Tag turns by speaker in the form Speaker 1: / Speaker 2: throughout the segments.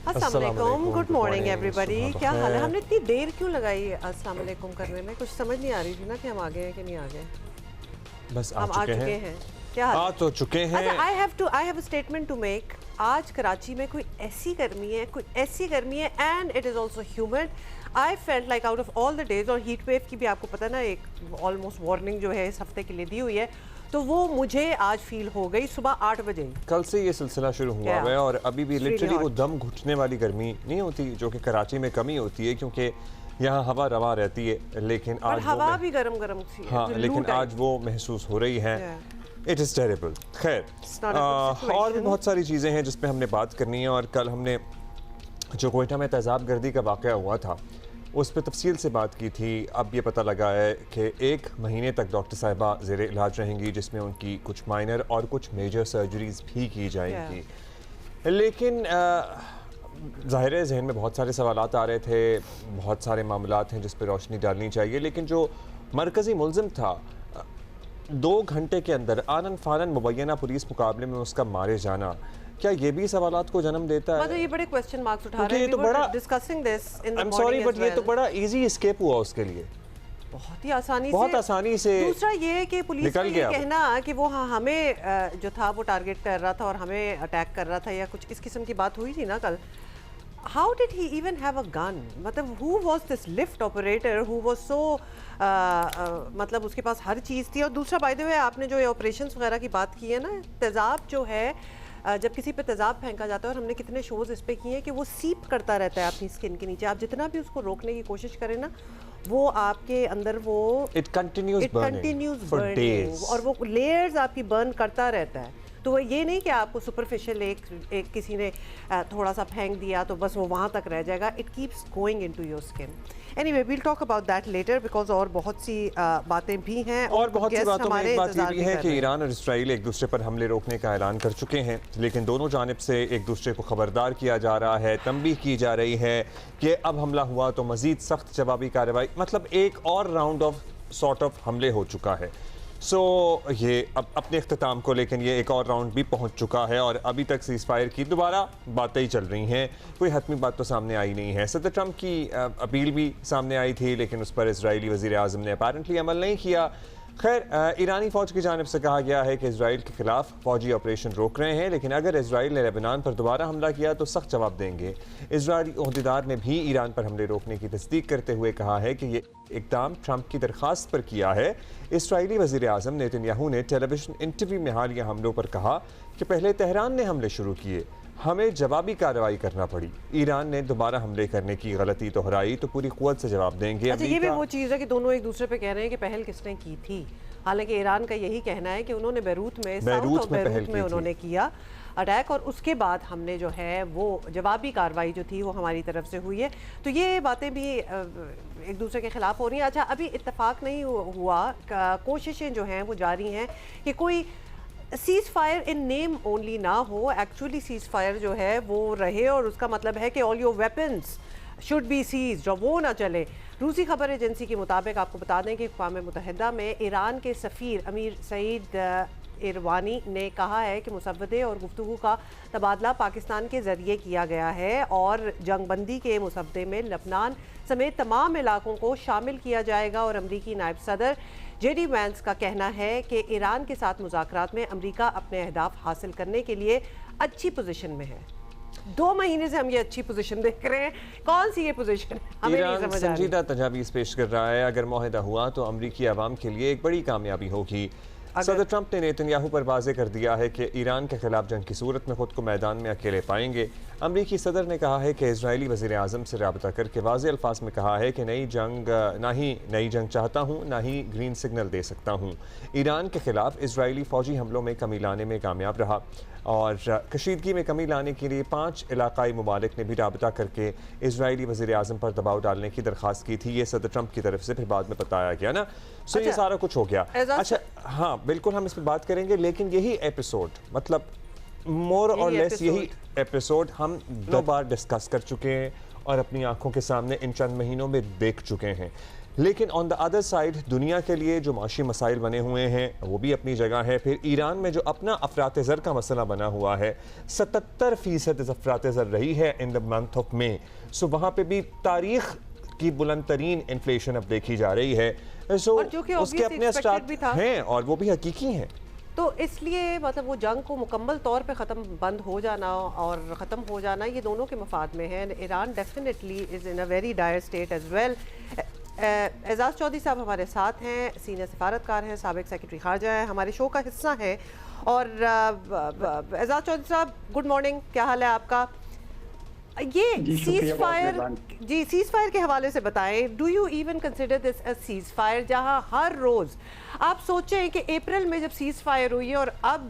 Speaker 1: अस्सलाम वालेकुम, good morning everybody. क्या हाल है? हमने इतनी देर क्यों लगाई अस्सलाम वालेकुम करने में? कुछ समझ नहीं आ रही थी ना कि हम आ गए हैं कि नहीं आ गए।
Speaker 2: बस
Speaker 1: हम आ चुके हैं। क्या हाल
Speaker 2: आ तो चुके हैं।
Speaker 1: अच्छा, I have a statement to make. आज कराची में कोई ऐसी गर्मी है and it is also humid. I felt like out of all the days, और हीट वेव की भी आपको पता ना एक ऑलमोस्ट वार्निंग जो है इस हफ्ते के लिए दी हुई है, तो वो मुझे आज फील हो गई सुबह 8 बजे।
Speaker 2: कल से ये सिलसिला शुरू हुआ है और अभी भी लिटरली वो दम घुटने वाली गर्मी नहीं होती जो कि कराची में कमी होती है, क्योंकि यहाँ हवा रवा रहती है, लेकिन आज
Speaker 1: हवा भी गरम गरम सी।
Speaker 2: हाँ, लेकिन आज वो महसूस हो रही है। It is terrible. खैर, और भी बहुत सारी चीज़ें हैं जिस पे हमने बात करनी है। और कल हमने जो कोयटा में तेज़ाब गर्दी का वाक़या हुआ था उस पर तफसील से बात की थी। अब ये पता लगा है कि 1 महीने तक डॉक्टर साहिबा ज़ेर इलाज रहेंगी, जिसमें उनकी कुछ माइनर और कुछ मेजर सर्जरीज़ भी की जाएंगी। लेकिन ज़ाहिर है जहन में बहुत सारे सवालात आ रहे थे, बहुत सारे मामलात हैं जिस पर रोशनी डालनी चाहिए। लेकिन जो मरकज़ी मुल्ज़िम था, 2 घंटे के अंदर आनन फानन मुबैना पुलिस मुकाबले में उसका मारे जाना, क्या ये भी सवालात को जन्म देता है?
Speaker 1: मतलब ये बड़े क्वेश्चन मार्क्स उठा रहे हैं।
Speaker 2: ये तो बड़ा
Speaker 1: discussing this in the morning.
Speaker 2: Sorry but ये तो बड़ा इजी एस्केप हुआ उसके लिए,
Speaker 1: बहुत ही आसानी से। दूसरा ये कि पुलिस का ये कहना कि वो हमें जो था वो टारगेट कर रहा था और हमें अटैक कर रहा था या कुछ इस किस्म की बात हुई थी ना कल। How did he even have a gun? मतलब who was this lift operator who was so मतलब उसके पास हर चीज़ थी। और दूसरा बाय द वे आपने जो ऑपरेशंस वगैरह की बात की है ना, तेज़ाब जो है जब किसी पे तेज़ाब फेंका जाता है, और हमने कितने शोज़ इस पे किए हैं कि वो सीप करता रहता है अपनी स्किन के नीचे। आप जितना भी उसको रोकने की कोशिश करें ना, वो आपके अंदर वो
Speaker 2: इट कंटिन्यूज
Speaker 1: बर्निंग और वो लेयर्स आपकी बर्न करता रहता है। तो वो ये नहीं कि आपको सुपरफिशियल एक किसी ने थोड़ा सा फेंक दिया तो बस वो वहाँ तक रह जाएगा। It keeps going into your skin. Anyway, we'll talk about that later because और बहुत सी बातें भी हैं।
Speaker 2: और बहुत सी बातों में एक बात ये भी है कि ईरान और इसराइल एक दूसरे पर हमले रोकने का ऐलान कर चुके हैं, लेकिन दोनों जानिब से एक दूसरे को खबरदार किया जा रहा है, तंबीह की जा रही है कि अब हमला हुआ तो मजीद सख्त जवाबी कार्रवाई, मतलब एक और राउंड ऑफ सॉर्ट ऑफ हमले हो चुका है। ये अब अपने इख्तिताम को, लेकिन ये एक और राउंड भी पहुंच चुका है और अभी तक सीज़ फायर की दोबारा बातें ही चल रही हैं। कोई हतमी बात तो सामने आई नहीं है। सदर ट्रंप की अपील भी सामने आई थी, लेकिन उस पर इजरायली वज़ीर आज़म ने अपेरेंटली अमल नहीं किया। खैर, ईरानी फ़ौज की जानिब से कहा गया है कि इजराइल के खिलाफ फ़ौजी ऑपरेशन रोक रहे हैं, लेकिन अगर इजराइल ने लेबनान पर दोबारा हमला किया तो सख्त जवाब देंगे। इजरायली ओहदेदार ने भी ईरान पर हमले रोकने की तस्दीक करते हुए कहा है कि ये इक़दाम ट्रंप की दरख्वास्त पर किया है। इसराइली वज़ीर आज़म नेतन्याहू ने टेलीविजन इंटरव्यू में हालिया हमलों पर कहा कि पहले तेहरान ने हमले शुरू किए, हमें जवाबी कार्रवाई करना पड़ी। ईरान ने दोबारा हमले करने की गलती दोहराई तो पूरी क़ुव्वत से जवाब देंगे।
Speaker 1: अच्छा, ये भी वो चीज़ है कि दोनों एक दूसरे पे कह रहे हैं कि पहल किसने की थी। हालांकि ईरान का यही कहना है कि उन्होंने बैरूत में उन्होंने किया अटैक, और उसके बाद हमने जो है वो जवाबी कार्रवाई जो थी वो हमारी तरफ से हुई है। तो ये बातें भी एक दूसरे के खिलाफ हो रही हैं। अच्छा, अभी इत्तेफाक नहीं हुआ, कोशिशें जो हैं वो जारी हैं कि कोई seize fire in name only ना हो, एक्चुअली सीज़ फायर जो है वो रहे, और उसका मतलब है कि all your weapons should be seize, जो वो ना चले। रूसी खबर एजेंसी के मुताबिक आपको बता दें कि अक़वाम मुत्तहिदा में ईरान के सफ़ीर अमीर सईद इरवानी ने कहा है कि मुसव्वदे और गुफ्तगू का तबादला पाकिस्तान के ज़रिए किया गया है और जंगबंदी के मुसव्वदे में लबनान समेत तमाम इलाकों को शामिल किया जाएगा। और अमरीकी नायब सदर जेडी वैंस का कहना है कि ईरान के साथ मुज़ाकरात में अमरीका अपने अहदाफ हासिल करने के लिए अच्छी पोजीशन में है। 2 महीने से हम ये अच्छी पोजीशन देख रहे हैं। कौन सी ये पोजीशन?
Speaker 2: ईरान संजीदा तजावीज़ पेश कर रहा है। अगर मुआहदा हुआ तो अमरीकी अवाम के लिए एक बड़ी कामयाबी होगी। सदर ट्रंप ने नेतन्याहू पर वाज़े कर दिया है कि ईरान के खिलाफ जंग की सूरत में खुद को मैदान में अकेले पाएंगे। अमरीकी सदर ने कहा है कि इजरायली वज़ीर आज़म से रब्ता करके वाज़े अल्फाज में कहा है कि ना ही नई जंग चाहता हूँ, ना ही ग्रीन सिग्नल दे सकता हूँ। ईरान के खिलाफ इजरायली फ़ौजी हमलों में कमी लाने में कामयाब रहा और कशीदगी में कमी लाने के लिए 5 इलाकाई ममालिक ने भी रब्ता करके इजरायली वज़ीर आज़म पर दबाव डालने की दरख्वास्त की थी। ये सदर ट्रंप की तरफ से फिर बाद में बताया गया ना। सो ये सारा कुछ हो गया। अच्छा, हाँ बिल्कुल, हम इस पर बात करेंगे, लेकिन यही एपिसोड, मतलब मोर और लेस यही एपिसोड हम 2 बार डिस्कस कर चुके हैं और अपनी आंखों के सामने इन चंद महीनों में देख चुके हैं लेकिन ऑन द अदर साइड दुनिया के लिए जो माशी मसाइल बने हुए हैं वो भी अपनी जगह है। फिर ईरान में जो अपना अफरात ज़र का मसला बना हुआ है, 77% अफरात ज़र रही है in the month of May. So वहाँ पे भी तारीख की बुलंद तरीन इन्फ्लेशन अब देखी जा रही है। सो उसके अपने स्टार्ट हैं और वो भी हकीकी हैं।
Speaker 1: तो इसलिए मतलब वो जंग को मुकम्मल तौर पे ख़त्म बंद हो जाना और ख़त्म हो जाना ये दोनों के मफाद में है। Iran definitely is in a very dire state as well. Ejaz Chaudhry साहब हमारे साथ हैं, सीनियर सफारतकार हैं, साबिक सेक्रेटरी खारजा हैं, हमारे शो का हिस्सा हैं। और एजाज़ चौधरी साहब गुड मॉर्निंग, क्या हाल है आपका? ये सीज़ फायर के हवाले से बताएं, do you even consider this a seize fire, जहां हर रोज़ आप सोचें कि अप्रैल में जब सीज़ फायर हुई और अब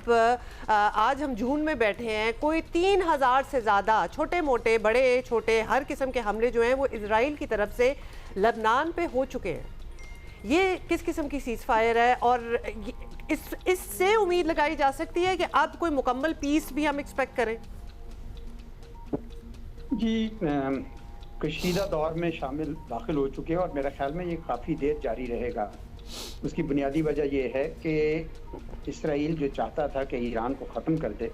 Speaker 1: आज हम जून में बैठे हैं, कोई 3000 से ज़्यादा छोटे मोटे बड़े छोटे हर किस्म के हमले जो हैं वो इजराइल की तरफ से लबनान पे हो चुके हैं। ये किस किस्म की सीज़ फायर है और इससे उम्मीद लगाई जा सकती है कि अब कोई मुकम्मल पीस भी हम एक्सपेक्ट करें?
Speaker 3: जी, कशीदा दौर में शामिल दाखिल हो चुके हैं और मेरा ख्याल में ये काफ़ी देर जारी रहेगा। उसकी बुनियादी वजह यह है कि इसराइल जो चाहता था कि ईरान को ख़त्म कर दे,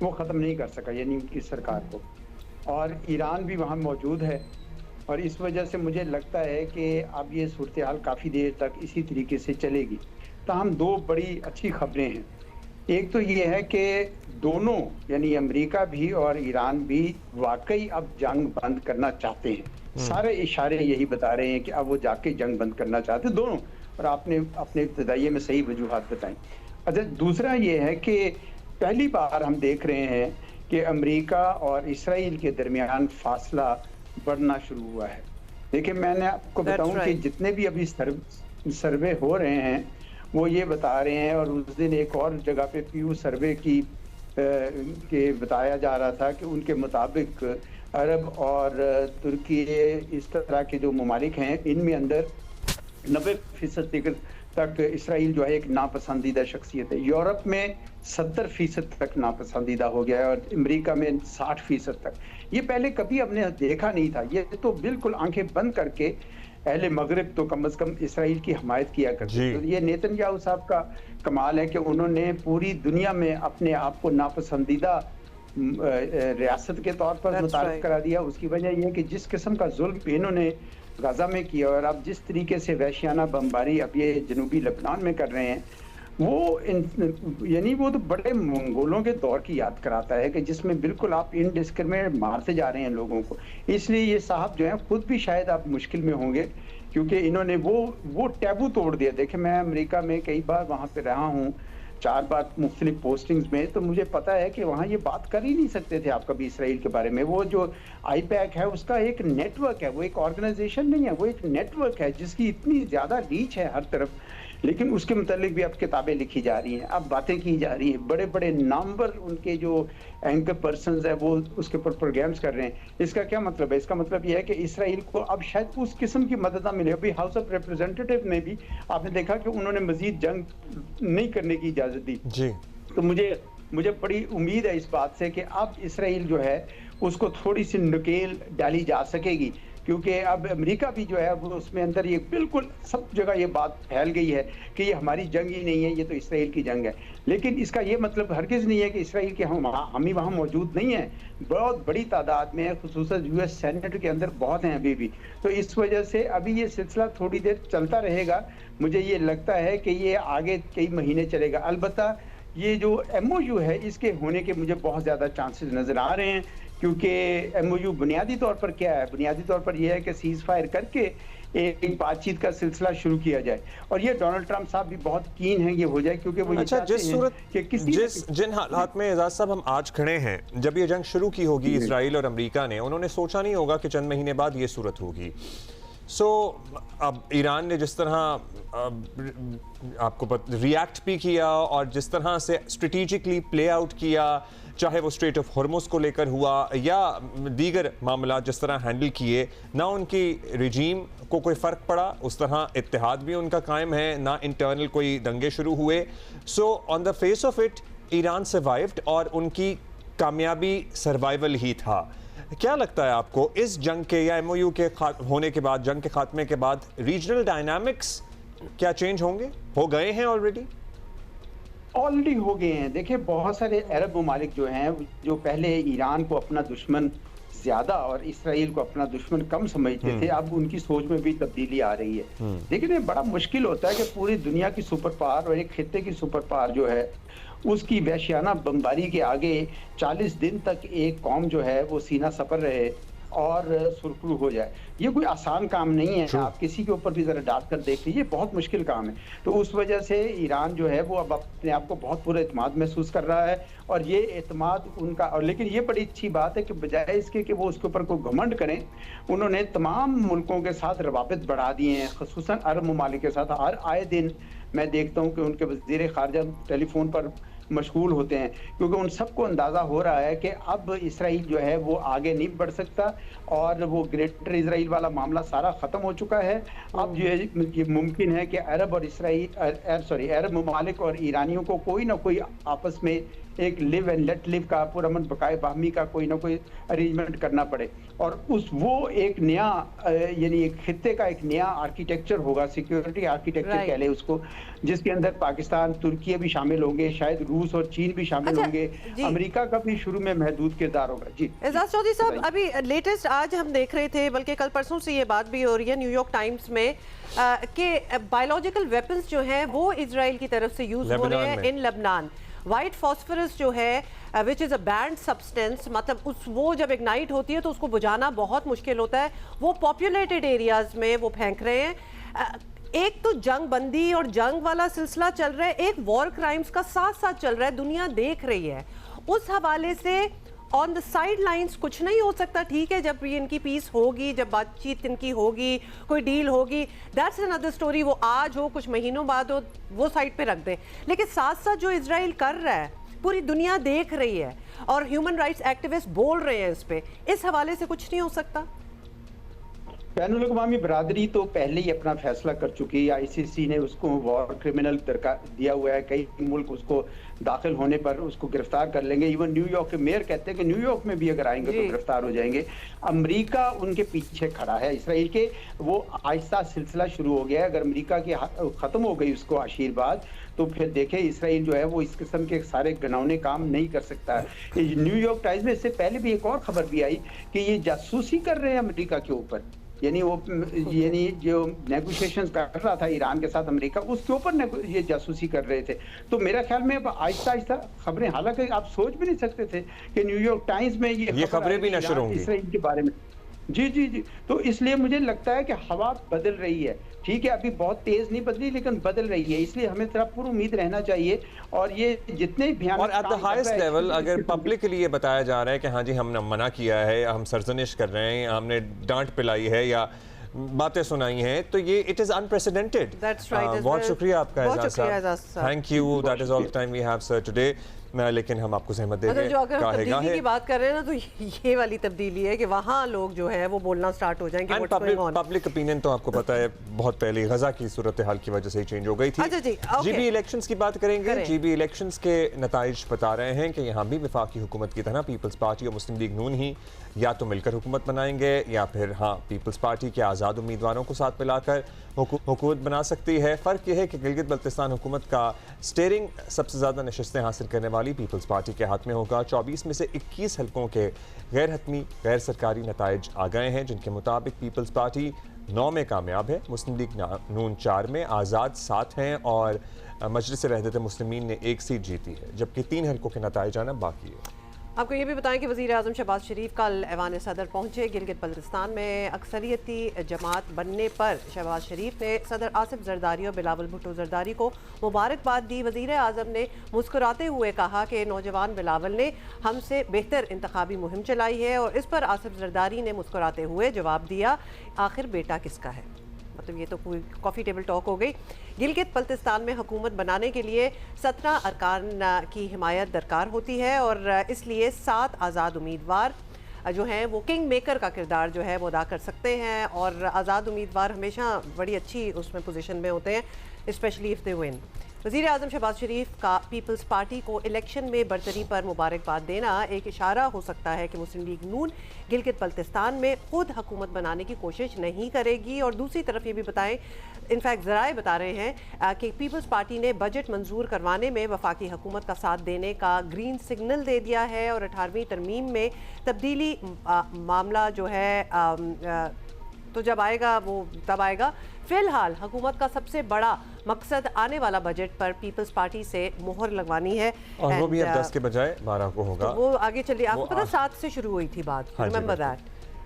Speaker 3: वो ख़त्म नहीं कर सका, यानी उनकी सरकार को, और ईरान भी वहाँ मौजूद है। और इस वजह से मुझे लगता है कि अब ये सूरत हाल काफ़ी देर तक इसी तरीके से चलेगी। ताहम दो बड़ी अच्छी खबरें हैं। एक तो ये है कि दोनों यानी अमेरिका भी और ईरान भी वाकई अब जंग बंद करना चाहते हैं। सारे इशारे यही बता रहे हैं कि अब वो जाके जंग बंद करना चाहते हैं दोनों, और आपने अपने इब्तिदाइये में सही वजूहात बताई। अच्छा, दूसरा ये है कि पहली बार हम देख रहे हैं कि अमेरिका और इसराइल के दरमियान फासला बढ़ना शुरू हुआ है। देखिए, मैंने आपको बताऊं कि जितने भी अभी सर्वे हो रहे हैं वो ये बता रहे हैं, और उस दिन एक और जगह पे पीयू सर्वे के बताया जा रहा था कि उनके मुताबिक अरब और तुर्की इस तरह के जो ममालिक हैं इनमें अंदर 90% तक इसराइल जो है एक नापसंदीदा शख्सियत है। यूरोप में 70% तक नापसंदीदा हो गया है और अमेरिका में 60% तक। ये पहले कभी हमने देखा नहीं था। ये तो बिल्कुल आंखें बंद करके अहले मगरिब तो कम से कम इसराइल की हमायत किया करते। तो ये नेतन्याहू साहब का कमाल है कि उन्होंने पूरी दुनिया में अपने आप को नापसंदीदा रियासत के तौर पर मुतारिफ करा दिया। उसकी वजह यह है कि जिस किस्म का जुल्म इन्होंने गाजा में किया और अब जिस तरीके से वहशियाना बमबारी अब ये जनूबी लेबनान में कर रहे हैं, वो यानी वो तो बड़े मंगोलों के दौर की याद कराता है कि जिसमें बिल्कुल आप इनडिस्क्रिमिनेट मारते जा रहे हैं लोगों को। इसलिए ये साहब जो है खुद भी शायद आप मुश्किल में होंगे, क्योंकि इन्होंने वो टैबू तोड़ दिया। देखिए, मैं अमेरिका में कई बार वहाँ पे रहा हूँ, 4 बार मुख्तलिफ पोस्टिंग्स में, तो मुझे पता है कि वहाँ ये बात कर ही नहीं सकते थे आप कभी इसराइल के बारे में। वो जो आईपैक है उसका एक नेटवर्क है, वो एक ऑर्गेनाइजेशन नहीं है, वो एक नेटवर्क है जिसकी इतनी ज़्यादा रीच है हर तरफ। लेकिन उसके मुतालिक भी अब किताबें लिखी जा रही हैं, अब बातें की जा रही हैं, बड़े बड़े नामवर उनके जो एंकर पर्सनस है वो उसके ऊपर प्रोग्राम्स कर रहे हैं। इसका क्या मतलब है? इसका मतलब यह है कि इसराइल को अब शायद उस किस्म की मदद ना मिले। अभी हाउस ऑफ रिप्रेजेंटेटिव में भी आपने देखा कि उन्होंने मजीद जंग नहीं करने की इजाज़त दी जी। तो मुझे बड़ी उम्मीद है इस बात से कि अब इसराइल जो है उसको थोड़ी सी नकेल डाली जा सकेगी, क्योंकि अब अमेरिका भी जो है वो उसमें अंदर ये बिल्कुल सब जगह ये बात फैल गई है कि ये हमारी जंग ही नहीं है, ये तो इसराइल की जंग है। लेकिन इसका ये मतलब हरगिज़ नहीं है कि इसराइल के हम ही वहाँ मौजूद नहीं है, बहुत बड़ी तादाद में है, खुसूसन यूएस सेनेट के अंदर बहुत हैं अभी भी। तो इस वजह से अभी ये सिलसिला थोड़ी देर चलता रहेगा। मुझे ये लगता है कि ये आगे कई महीने चलेगा। अलबत्ता ये जो MOU है इसके होने के मुझे बहुत ज़्यादा चांसेस नज़र आ रहे हैं, क्योंकि MOU बुनियादी तौर पर क्या है? बुनियादी तौर पर यह है कि सीज़ फायर करके एक बातचीत का सिलसिला शुरू किया जाए, और ये डोनाल्ड ट्रंप साहब भी बहुत कीन हैं ये हो जाए, क्योंकि वो
Speaker 2: जिन हालात में एजाज साहब हम आज खड़े हैं, जब ये जंग शुरू की होगी इसराइल और अमेरिका ने, उन्होंने सोचा नहीं होगा कि चंद महीने बाद ये सूरत होगी। अब ईरान ने जिस तरह आपको रिएक्ट भी किया और जिस तरह से स्ट्रेटेजिकली प्ले आउट किया, चाहे वो स्ट्रेट ऑफ हॉर्मुज़ को लेकर हुआ या दीगर मामला जिस तरह हैंडल किए, ना उनकी रिजीम को कोई फ़र्क पड़ा, उस तरह इत्तेहाद भी उनका कायम है, ना इंटरनल कोई दंगे शुरू हुए। So on the face of it Iran survived और उनकी कामयाबी सर्वाइवल ही था। क्या लगता है आपको इस जंग के या MOU के होने के बाद, जंग के खात्मे के बाद रीजनल डायनामिक्स क्या चेंज होंगे, हो गए हैं
Speaker 3: ऑलरेडी हो गए हैं? देखिए, बहुत सारे अरब ममालिक जो हैं, जो पहले ईरान को अपना दुश्मन ज्यादा और इसराइल को अपना दुश्मन कम समझते थे, अब उनकी सोच में भी तब्दीली आ रही है। लेकिन ये बड़ा मुश्किल होता है कि पूरी दुनिया की सुपर पावर और एक खित्ते की सुपर पावर जो है उसकी वहशियाना बमबारी के आगे 40 दिन तक एक कौम जो है वो सीना सपर रहे और सुरखरू हो जाए, ये कोई आसान काम नहीं है। आप किसी के ऊपर भी जरा डांट कर देख लीजिए, बहुत मुश्किल काम है। तो उस वजह से ईरान जो है वो अब अपने आप को बहुत पूरा एतमाद महसूस कर रहा है और ये एतमाद उनका, और लेकिन ये बड़ी अच्छी बात है कि बजाय इसके कि वो उसके ऊपर कोई घमंड करें, उन्होंने तमाम मुल्कों के साथ रवाबित बढ़ा दिए हैं, खुसूसन अरब ममालिक के साथ। हर आए दिन मैं देखता हूँ कि उनके वज़ीर ख़ारिजा टेलीफोन पर मशगूल होते हैं, क्योंकि उन सबको अंदाज़ा हो रहा है कि अब इसराइल जो है वो आगे नहीं बढ़ सकता और वो ग्रेटर इसराइल वाला मामला सारा ख़त्म हो चुका है। अब ये मुमकिन है कि अरब और अरब ममालिक और ईरानियों को कोई ना कोई आपस में एक लिव एंड लेट लिव का, पुरअमन बकाए बाहमी का कोई ना कोई अरेंजमेंट करना पड़े और वो एक नया यानी एक खित्ते का एक नया आर्किटेक्चर होगा, सिक्योरिटी आर्किटेक्चर कह ले उसको, जिसके अंदर पाकिस्तान, तुर्की भी शामिल होंगे, शायद रूस और चीन भी शामिल होंगे, अमेरिका का भी शुरू में महदूद किरदार होगा। जी
Speaker 1: एजाज चौधरी साहब, अभी लेटेस्ट आज हम देख रहे थे, बल्कि कल परसों से ये बात भी हो रही है न्यूयॉर्क टाइम्स में कि बायोलॉजिकल वेपन्स जो हैं वो इजराइल की तरफ से यूज हो रहे हैं इन लेबनान। वाइट फॉस्फोरस जो है which is a band substance, मतलब वो जब इग्नाइट होती है तो उसको बुझाना बहुत मुश्किल होता है, वो पॉपुलेटेड एरियाज में वो फेंक रहे हैं। एक तो जंग बंदी और जंग वाला सिलसिला चल रहा है, एक वॉर क्राइम्स का साथ साथ चल रहा है, दुनिया देख रही है। उस हवाले से ऑन द साइड लाइन्स कुछ नहीं हो सकता? ठीक है, जब इनकी पीस होगी, जब बातचीत इनकी होगी, कोई डील होगी, दैट्स अनदर स्टोरी। वो आज हो, कुछ महीनों बाद हो, वो साइड पे रख दें। लेकिन साथ साथ जो इजराइल कर रहा है पूरी दुनिया देख रही है और ह्यूमन राइट्स एक्टिविस्ट बोल रहे हैं इस पे, इस हवाले से कुछ नहीं हो सकता?
Speaker 3: बैनुल अक़वामी बरादरी तो पहले ही अपना फैसला कर चुकी है। ICC ने उसको वॉर क्रिमिनल दिया हुआ है, कई मुल्क उसको दाखिल होने पर उसको गिरफ्तार कर लेंगे। इवन न्यूयॉर्क के मेयर कहते हैं कि न्यूयॉर्क में भी अगर आएंगे तो गिरफ्तार हो जाएंगे। अमेरिका उनके पीछे खड़ा है, इसराइल के, वो आहिस्ता सिलसिला शुरू हो गया है। अगर अमेरिका की खत्म हो गई उसको आशीर्वाद, तो फिर देखें इसराइल जो है वो इस किस्म के सारे घिनौने काम नहीं कर सकता। न्यूयॉर्क टाइम्स में इससे पहले भी एक और खबर भी आई कि ये जासूसी कर रहे हैं अमेरिका के ऊपर, यानी जो नेगोशिएशंस कर रहा था ईरान के साथ अमेरिका, उसके ऊपर ये जासूसी कर रहे थे। तो मेरा ख्याल में आहिस्ता आहिस्ता खबरें, हालांकि आप सोच भी नहीं सकते थे कि न्यूयॉर्क टाइम्स में ये
Speaker 2: खबरें भी नशर होंगी
Speaker 3: इसराइल के बारे में। जी जी जी, तो इसलिए मुझे लगता है कि हवा बदल रही है। ठीक है, अभी बहुत तेज नहीं बदली लेकिन बदल रही है, इसलिए हमें थोड़ा पूरी उम्मीद रहना चाहिए। और ये जितने भयानक
Speaker 2: और एट द हाईएस्ट लेवल अगर पब्लिकली ये बताया जा रहा है कि हाँ जी हमने मना किया है, हम सरजनिश कर रहे हैं, हमने डांट पिलाई है या बातें सुनाई हैं, तो ये इट इज अनप्रेसिडेंटेड। बहुत शुक्रिया आपका एजाज साहब, thank you, that is all the time we have sir today. लेकिन हम आपको सहमत देंगे।
Speaker 1: जो अगर हम तब्दीली की बात कर रहे हैं ना, तो ये वाली तब्दीली है कि वहाँ लोग जो है वो बोलना स्टार्ट हो जाएंगे।
Speaker 2: पब्लिक ओपिनियन तो आपको पता है बहुत पहले गजा की सूरत हाल की वजह से ही चेंज हो गई थी।
Speaker 1: अच्छा जी,
Speaker 2: GB इलेक्शंस की बात करेंगे। GB इलेक्शंस के नताइज बता रहे हैं कि यहाँ भी वफाकी हुकूमत की तरह पीपल्स पार्टी और मुस्लिम लीग नून ही या तो मिलकर हुकूमत बनाएंगे या फिर पीपल्स पार्टी के आज़ाद उम्मीदवारों को साथ मिलाकर हुकूमत बना सकती है। फ़र्क यह है कि गिलगित बल्तिस्तान हुकूमत का स्टेयरिंग सबसे ज़्यादा नशस्तें हासिल करने वाली पीपल्स पार्टी के हाथ में होगा। 24 में से 21 हल्कों के गैर हतमी गैर सरकारी नताइज आ गए हैं, जिनके मुताबिक पीपल्स पार्टी 9 में कामयाब है, मुस्लिम लीग नून 4 में, आज़ाद 7 हैं और मजलिस रहमत मुस्लिमीन ने 1 सीट जीती है, जबकि 3 हल्कों के नताइज आना बाकी है।
Speaker 1: आपको ये भी बताएं कि वज़ीर आज़म शहबाज शरीफ कल ऐवान सदर पहुंचे। गिलगित बल्तिस्तान में अक्सरियती जमात बनने पर शहबाज शरीफ ने सदर आसिफ जरदारी और बिलावल भुट्टो जरदारी को मुबारकबाद दी। वज़ीर आज़म ने मुस्कुराते हुए कहा कि नौजवान बिलावल ने हमसे बेहतर इंतखाबी मुहिम चलाई है, और इस पर आसिफ जरदारी ने मुस्कुराते हुए जवाब दिया, आखिर बेटा किसका है। मतलब ये तो पूरी कॉफ़ी टेबल टॉक हो गई। गिलगित बल्तिस्तान में हुकूमत बनाने के लिए 17 अरकान की हिमायत दरकार होती है, और इसलिए 7 आज़ाद उम्मीदवार जो हैं वो किंग मेकर का किरदार जो है वो अदा कर सकते हैं। और आज़ाद उम्मीदवार हमेशा बड़ी अच्छी उसमें पोजीशन में होते हैं, स्पेशली इफ़ दे विन। वज़ीर आज़म शहबाज शरीफ का पीपल्स पार्टी को इलेक्शन में बरतरी पर मुबारकबाद देना एक इशारा हो सकता है कि मुस्लिम लीग नून गिलगित बल्तिस्तान में खुद हुकूमत बनाने की कोशिश नहीं करेगी। और दूसरी तरफ ये भी बताएं, इनफैक्ट ज़राए बता रहे हैं कि पीपल्स पार्टी ने बजट मंजूर करवाने में वफाकी हुकूमत का साथ देने का ग्रीन सिग्नल दे दिया है और 18वीं तरमीम में तब्दीली मामला जो है तो जब आएगा वो तब आएगा। फिलहाल हुकूमत का सबसे बड़ा मकसद आने वाला बजट पर पीपल्स पार्टी से मोहर लगवानी है
Speaker 2: और वो भी अब 10 के बजाय 12 को होगा।
Speaker 1: तो वो आगे चलिए, आपको पता 7 से शुरू हुई थी बात, रिमेंबर दैट।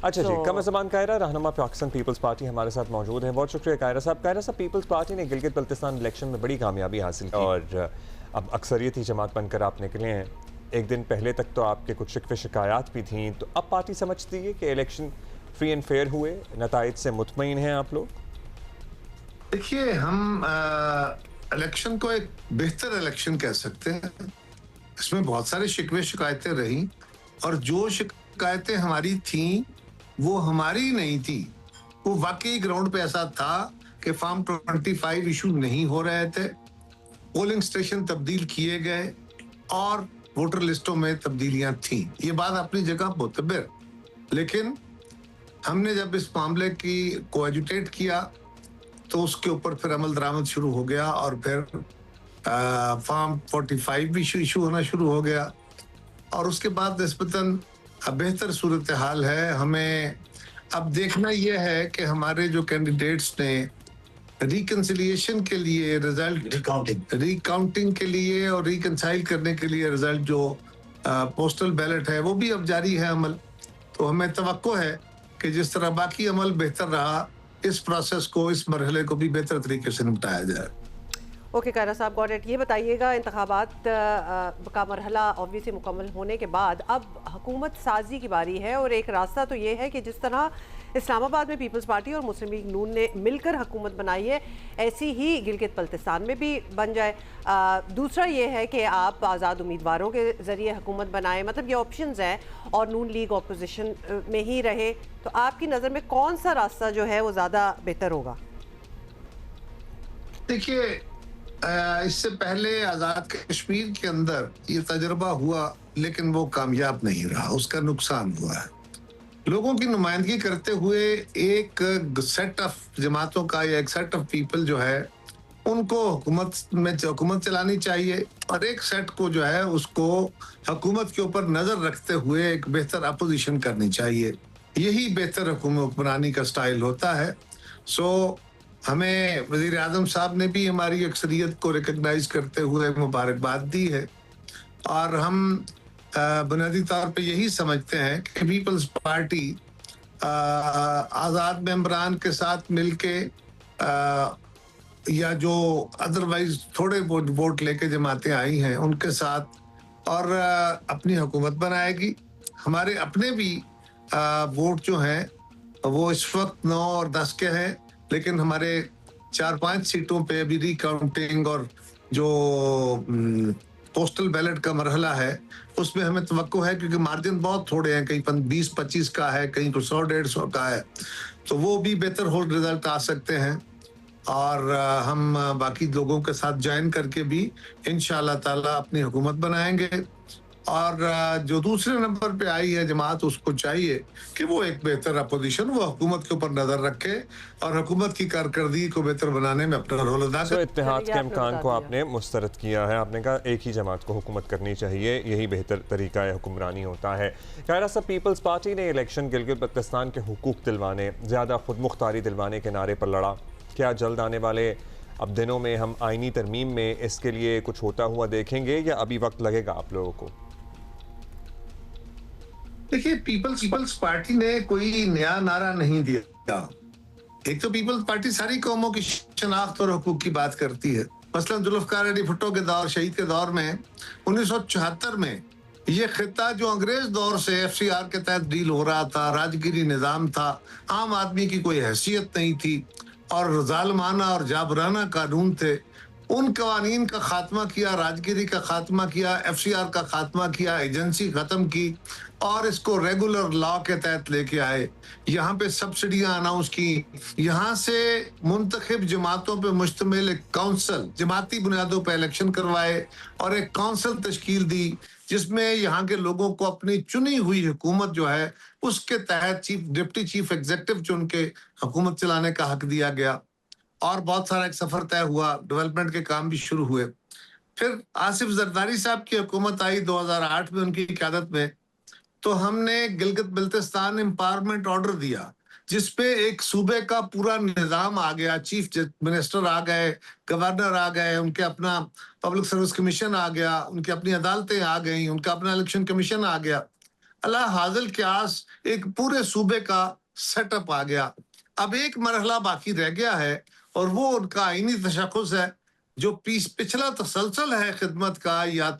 Speaker 2: अच्छा जी, कमर ज़बान कायरा रहनुमा पाकिस्तान पीपल्स पार्टी हमारे साथ मौजूद है। बहुत शुक्रिया कायरा साहब। कायरा साहब, पीपल्स पार्टी ने गिलगित बल्तिस्तान इलेक्शन में बड़ी कामयाबी हासिल की और अब अक्सरियती जमात बनकर आप निकले हैं। एक दिन पहले तक तो आपके कुछ शिकवे शिकायत भी थी, तो अब पार्टी समझती है कि इलेक्शन फ्री एंड फेयर हुए, नताइज से मुतमईन हैं आप लोग?
Speaker 4: देखिए, हम इलेक्शन को एक बेहतर इलेक्शन कह सकते हैं। इसमें बहुत सारे शिकवे शिकायतें रही और जो शिकायतें हमारी थी वो हमारी नहीं थी, वो वाकई ग्राउंड पे ऐसा था कि फॉर्म 25 इशू नहीं हो रहे थे, पोलिंग स्टेशन तब्दील किए गए और वोटर लिस्टों में तब्दीलियां थी। ये बात अपनी जगह मुतबर, लेकिन हमने जब इस मामले की को एजुटेट किया तो उसके ऊपर फिर अमल दरामद शुरू हो गया और फिर फॉर्म 45 भी इशू होना शुरू हो गया और उसके बाद निस्बतन अब बेहतर सूरत हाल है। हमें अब देखना यह है कि हमारे जो कैंडिडेट्स ने रिकंसिलिएशन के लिए रिजल्ट, रिकाउंटिंग के लिए और रिकंसाइल करने के लिए रिजल्ट जो पोस्टल बैलेट है वो भी अब जारी है अमल। तो हमें तवक्को है कि जिस तरह बाकी अमल बेहतर रहा, इस प्रोसेस को, इस मरहले को भी बेहतर तरीके से निपटाया जाए।
Speaker 1: ओके कायरा साहब, गॉट इट। ये बताइएगा, इंतखाबात का मरहला ऑब्वियसली मुकम्मल होने के बाद अब हुकूमत साजी की बारी है और एक रास्ता तो ये है कि जिस तरह इस्लामाबाद में पीपल्स पार्टी और मुस्लिम लीग नून ने मिलकर हुकूमत बनाई है, ऐसी ही गिलगित बल्तिस्तान में भी बन जाए। दूसरा ये है कि आप आज़ाद उम्मीदवारों के ज़रिए हुकूमत बनाएं, मतलब ये ऑप्शंस हैं, और नून लीग अपोजिशन में ही रहे। तो आपकी नज़र में कौन सा रास्ता जो है वो ज़्यादा बेहतर होगा?
Speaker 4: देखिए, इससे पहले आज़ाद कश्मीर के अंदर ये तजर्बा हुआ लेकिन वो कामयाब नहीं रहा, उसका नुकसान हुआ है। लोगों की नुमाइंदगी करते हुए एक सेट ऑफ जमातों का या एक सेट ऑफ पीपल जो है उनको हुकूमत चलानी चाहिए और एक सेट को जो है उसको हुकूमत के ऊपर नजर रखते हुए एक बेहतर अपोजिशन करनी चाहिए। यही बेहतर हुकूमत बनाने का स्टाइल होता है। सो हमें वज़ीर आज़म साहब ने भी हमारी अक्सरियत को रिकग्नाइज करते हुए मुबारकबाद दी है और हम बुनियादी तौर पे यही समझते हैं कि पीपल्स पार्टी आज़ाद मेंबरान के साथ मिलके या जो अदरवाइज थोड़े वोट लेके जमातें आई हैं उनके साथ और अपनी हुकूमत बनाएगी। हमारे अपने भी वोट जो हैं वो इस वक्त 9 और 10 के हैं, लेकिन हमारे 4-5 सीटों पे अभी रिकाउंटिंग और जो पोस्टल बैलेट का मरहला है उसमें हमें तवक्को है, क्योंकि मार्जिन बहुत थोड़े हैं, कहीं 20-25 का है, कहीं 100-150 का है, तो वो भी बेहतर हो रिजल्ट आ सकते हैं। और हम बाकी लोगों के साथ ज्वाइन करके भी इंशाअल्लाह ताला अपनी हुकूमत बनाएंगे। और जो दूसरे नंबर पे आई है जमात, उसको चाहिए कि वो एक बेहतर अपोजिशन, वो हुकूमत के ऊपर नजर रखे और हुकूमत की कारकर्दगी को बेहतर बनाने में अपना रोल अदा करे।
Speaker 2: इत्तेहाद के इम्कान को आपने मुस्तरद किया है, आपने कहा एक ही जमात को हुकूमत करनी चाहिए, यही बेहतर तरीका हुक्मरानी होता है। कायरा साहब, पीपल्स पार्टी ने इलेक्शन गिलगित बल्तिस्तान के हुकूक दिलवाने, ज़्यादा खुद मुख्तारी दिलवाने के नारे पर लड़ा। क्या जल्द आने वाले अब दिनों में हम आईनी तरमीम में इसके लिए कुछ होता हुआ देखेंगे या अभी वक्त लगेगा आप लोगों को?
Speaker 4: देखिए, पीपल्स पार्टी ने कोई नया नारा नहीं दिया। एक तो पीपल्स पार्टी सारी कौमों की शनाख्त और हुकूक की बात करती है। मसलन जुल्फ़िकार अली भुट्टो के दौर, शहीद के दौर में 1974 में ये खिता जो अंग्रेज दौर से FCR के तहत डील हो रहा था, राजगिरी निज़ाम था, आम आदमी की कोई हैसियत नहीं थी और जालिमाना और जाबराना कानून थे, उन कवानीन का खात्मा किया, राजगिरी का खात्मा किया, FCR का खात्मा किया, एजेंसी खत्म की और इसको रेगुलर लॉ के तहत लेके आए, यहाँ पे सब्सिडियां अनाउंस की, यहाँ से मुंतखब जमातों पे मुश्तमिल एक काउंसिल, जमाती बुनियादों पे इलेक्शन करवाए और एक काउंसिल तश्कील दी जिसमें यहाँ के लोगों को अपनी चुनी हुई हुकूमत जो है उसके तहत डिप्टी चीफ एग्जीक्यूटिव चुन के हुकूमत चलाने का हक दिया गया। और बहुत सारा एक सफर तय हुआ, डेवलपमेंट के काम भी शुरू हुए। फिर आसिफ जरदारी साहब की हुकूमत आई 2008 में उनकी क़यादत में, तो हमने गिलगित बल्तिस्तान एम्पावरमेंट ऑर्डर दिया जिसपे एक सूबे का पूरा निजाम आ गया, चीफ मिनिस्टर आ गए, गवर्नर आ गए, उनके अपना पब्लिक सर्विस कमीशन आ गया, उनकी अपनी अदालतें आ गई, उनका अपना इलेक्शन कमीशन आ गया। अल्लाह हाजिल क्यास एक पूरे सूबे का सेटअप आ गया। अब एक मरहला बाकी रह गया है और वो उनका आईनी तशख़्ख़ुस है जो पिछला तसलसल है खिदमत का या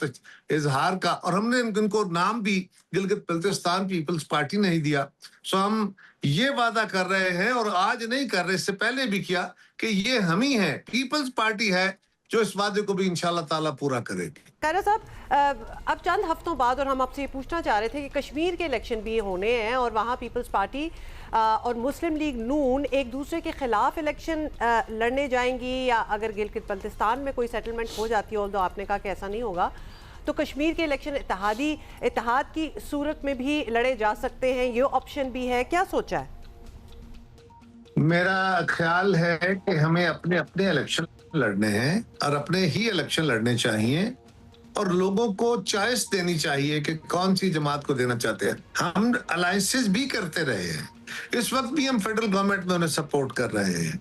Speaker 4: इजहार का, और हमने इनको नाम भी गिलगित बल्तिस्तान पीपल्स पार्टी नहीं दिया। सो हम ये वादा कर रहे हैं और आज नहीं कर रहे, इससे पहले भी किया कि ये हम ही हैं, पीपल्स पार्टी है जो इस वादे को भी इंशाल्लाह ताला पूरा करेगी।
Speaker 1: खैरा साहब, अब चंद हफ्तों बाद, और हम आपसे ये पूछना चाह रहे थे कि कश्मीर के इलेक्शन भी होने हैं और वहाँ पीपल्स पार्टी और मुस्लिम लीग नून एक दूसरे के खिलाफ इलेक्शन लड़ने जाएंगी, या अगर गिलगित बल्तिस्तान में कोई सेटलमेंट हो जाती है, तो आपने कहा कि ऐसा नहीं होगा, तो कश्मीर के इलेक्शन इत्तेहाद की सूरत में भी लड़े जा सकते हैं, ये ऑप्शन भी है, क्या सोचा है?
Speaker 4: मेरा ख्याल है कि हमें अपने अपने इलेक्शन लड़ने हैं और अपने ही इलेक्शन लड़ने चाहिए और लोगों को चॉइस देनी चाहिए कि कौन सी जमात को देना चाहते हैं। हम अलायंसेस भी करते रहे हैं, इस वक्त भी हम फेडरल गवर्नमेंट में उन्हें सपोर्ट कर रहे हैं।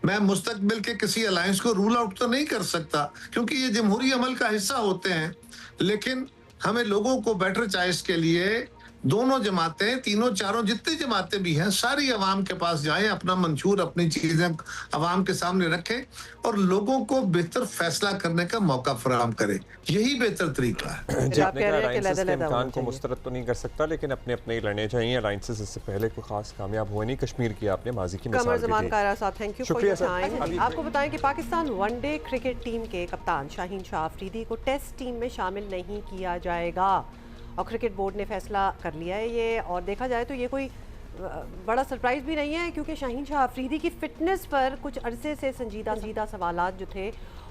Speaker 4: मैं मुस्तकबिल के किसी अलायंस को रूल आउट तो नहीं कर सकता क्योंकि ये जमहूरी अमल का हिस्सा होते हैं, लेकिन हमें लोगों को बेटर चॉइस के लिए दोनों जमातें, तीनों चारों जितनी जमातें भी हैं, सारी अवाम के पास जाएं, अपना मंशूर, अपनी चीजें अवाम के सामने रखें और लोगों को बेहतर फैसला करने का मौका फराहम करें। यही बेहतर तरीका है।
Speaker 2: जी, आपने कहा अलायंसेस के इम्कान को मुस्तरद तो नहीं कर सकता, लेकिन अपने अपने ही लड़ने चाहिए। अलायंसेस इससे पहले कोई खास कामयाब हुआ नहीं, कश्मीर की आपने माजी की मिसाल दी थी।
Speaker 1: Thank you for your time. आपको बताएं कि पाकिस्तान वनडे क्रिकेट टीम के कप्तान शाहीन शाह अफरीदी को टेस्ट टीम में शामिल नहीं किया जाएगा और क्रिकेट बोर्ड ने फैसला कर लिया है ये। और देखा जाए तो ये कोई बड़ा सरप्राइज़ भी नहीं है क्योंकि शाहीन शाह अफरीदी की फ़िटनेस पर कुछ अरसे से संजीदा सवालात जो थे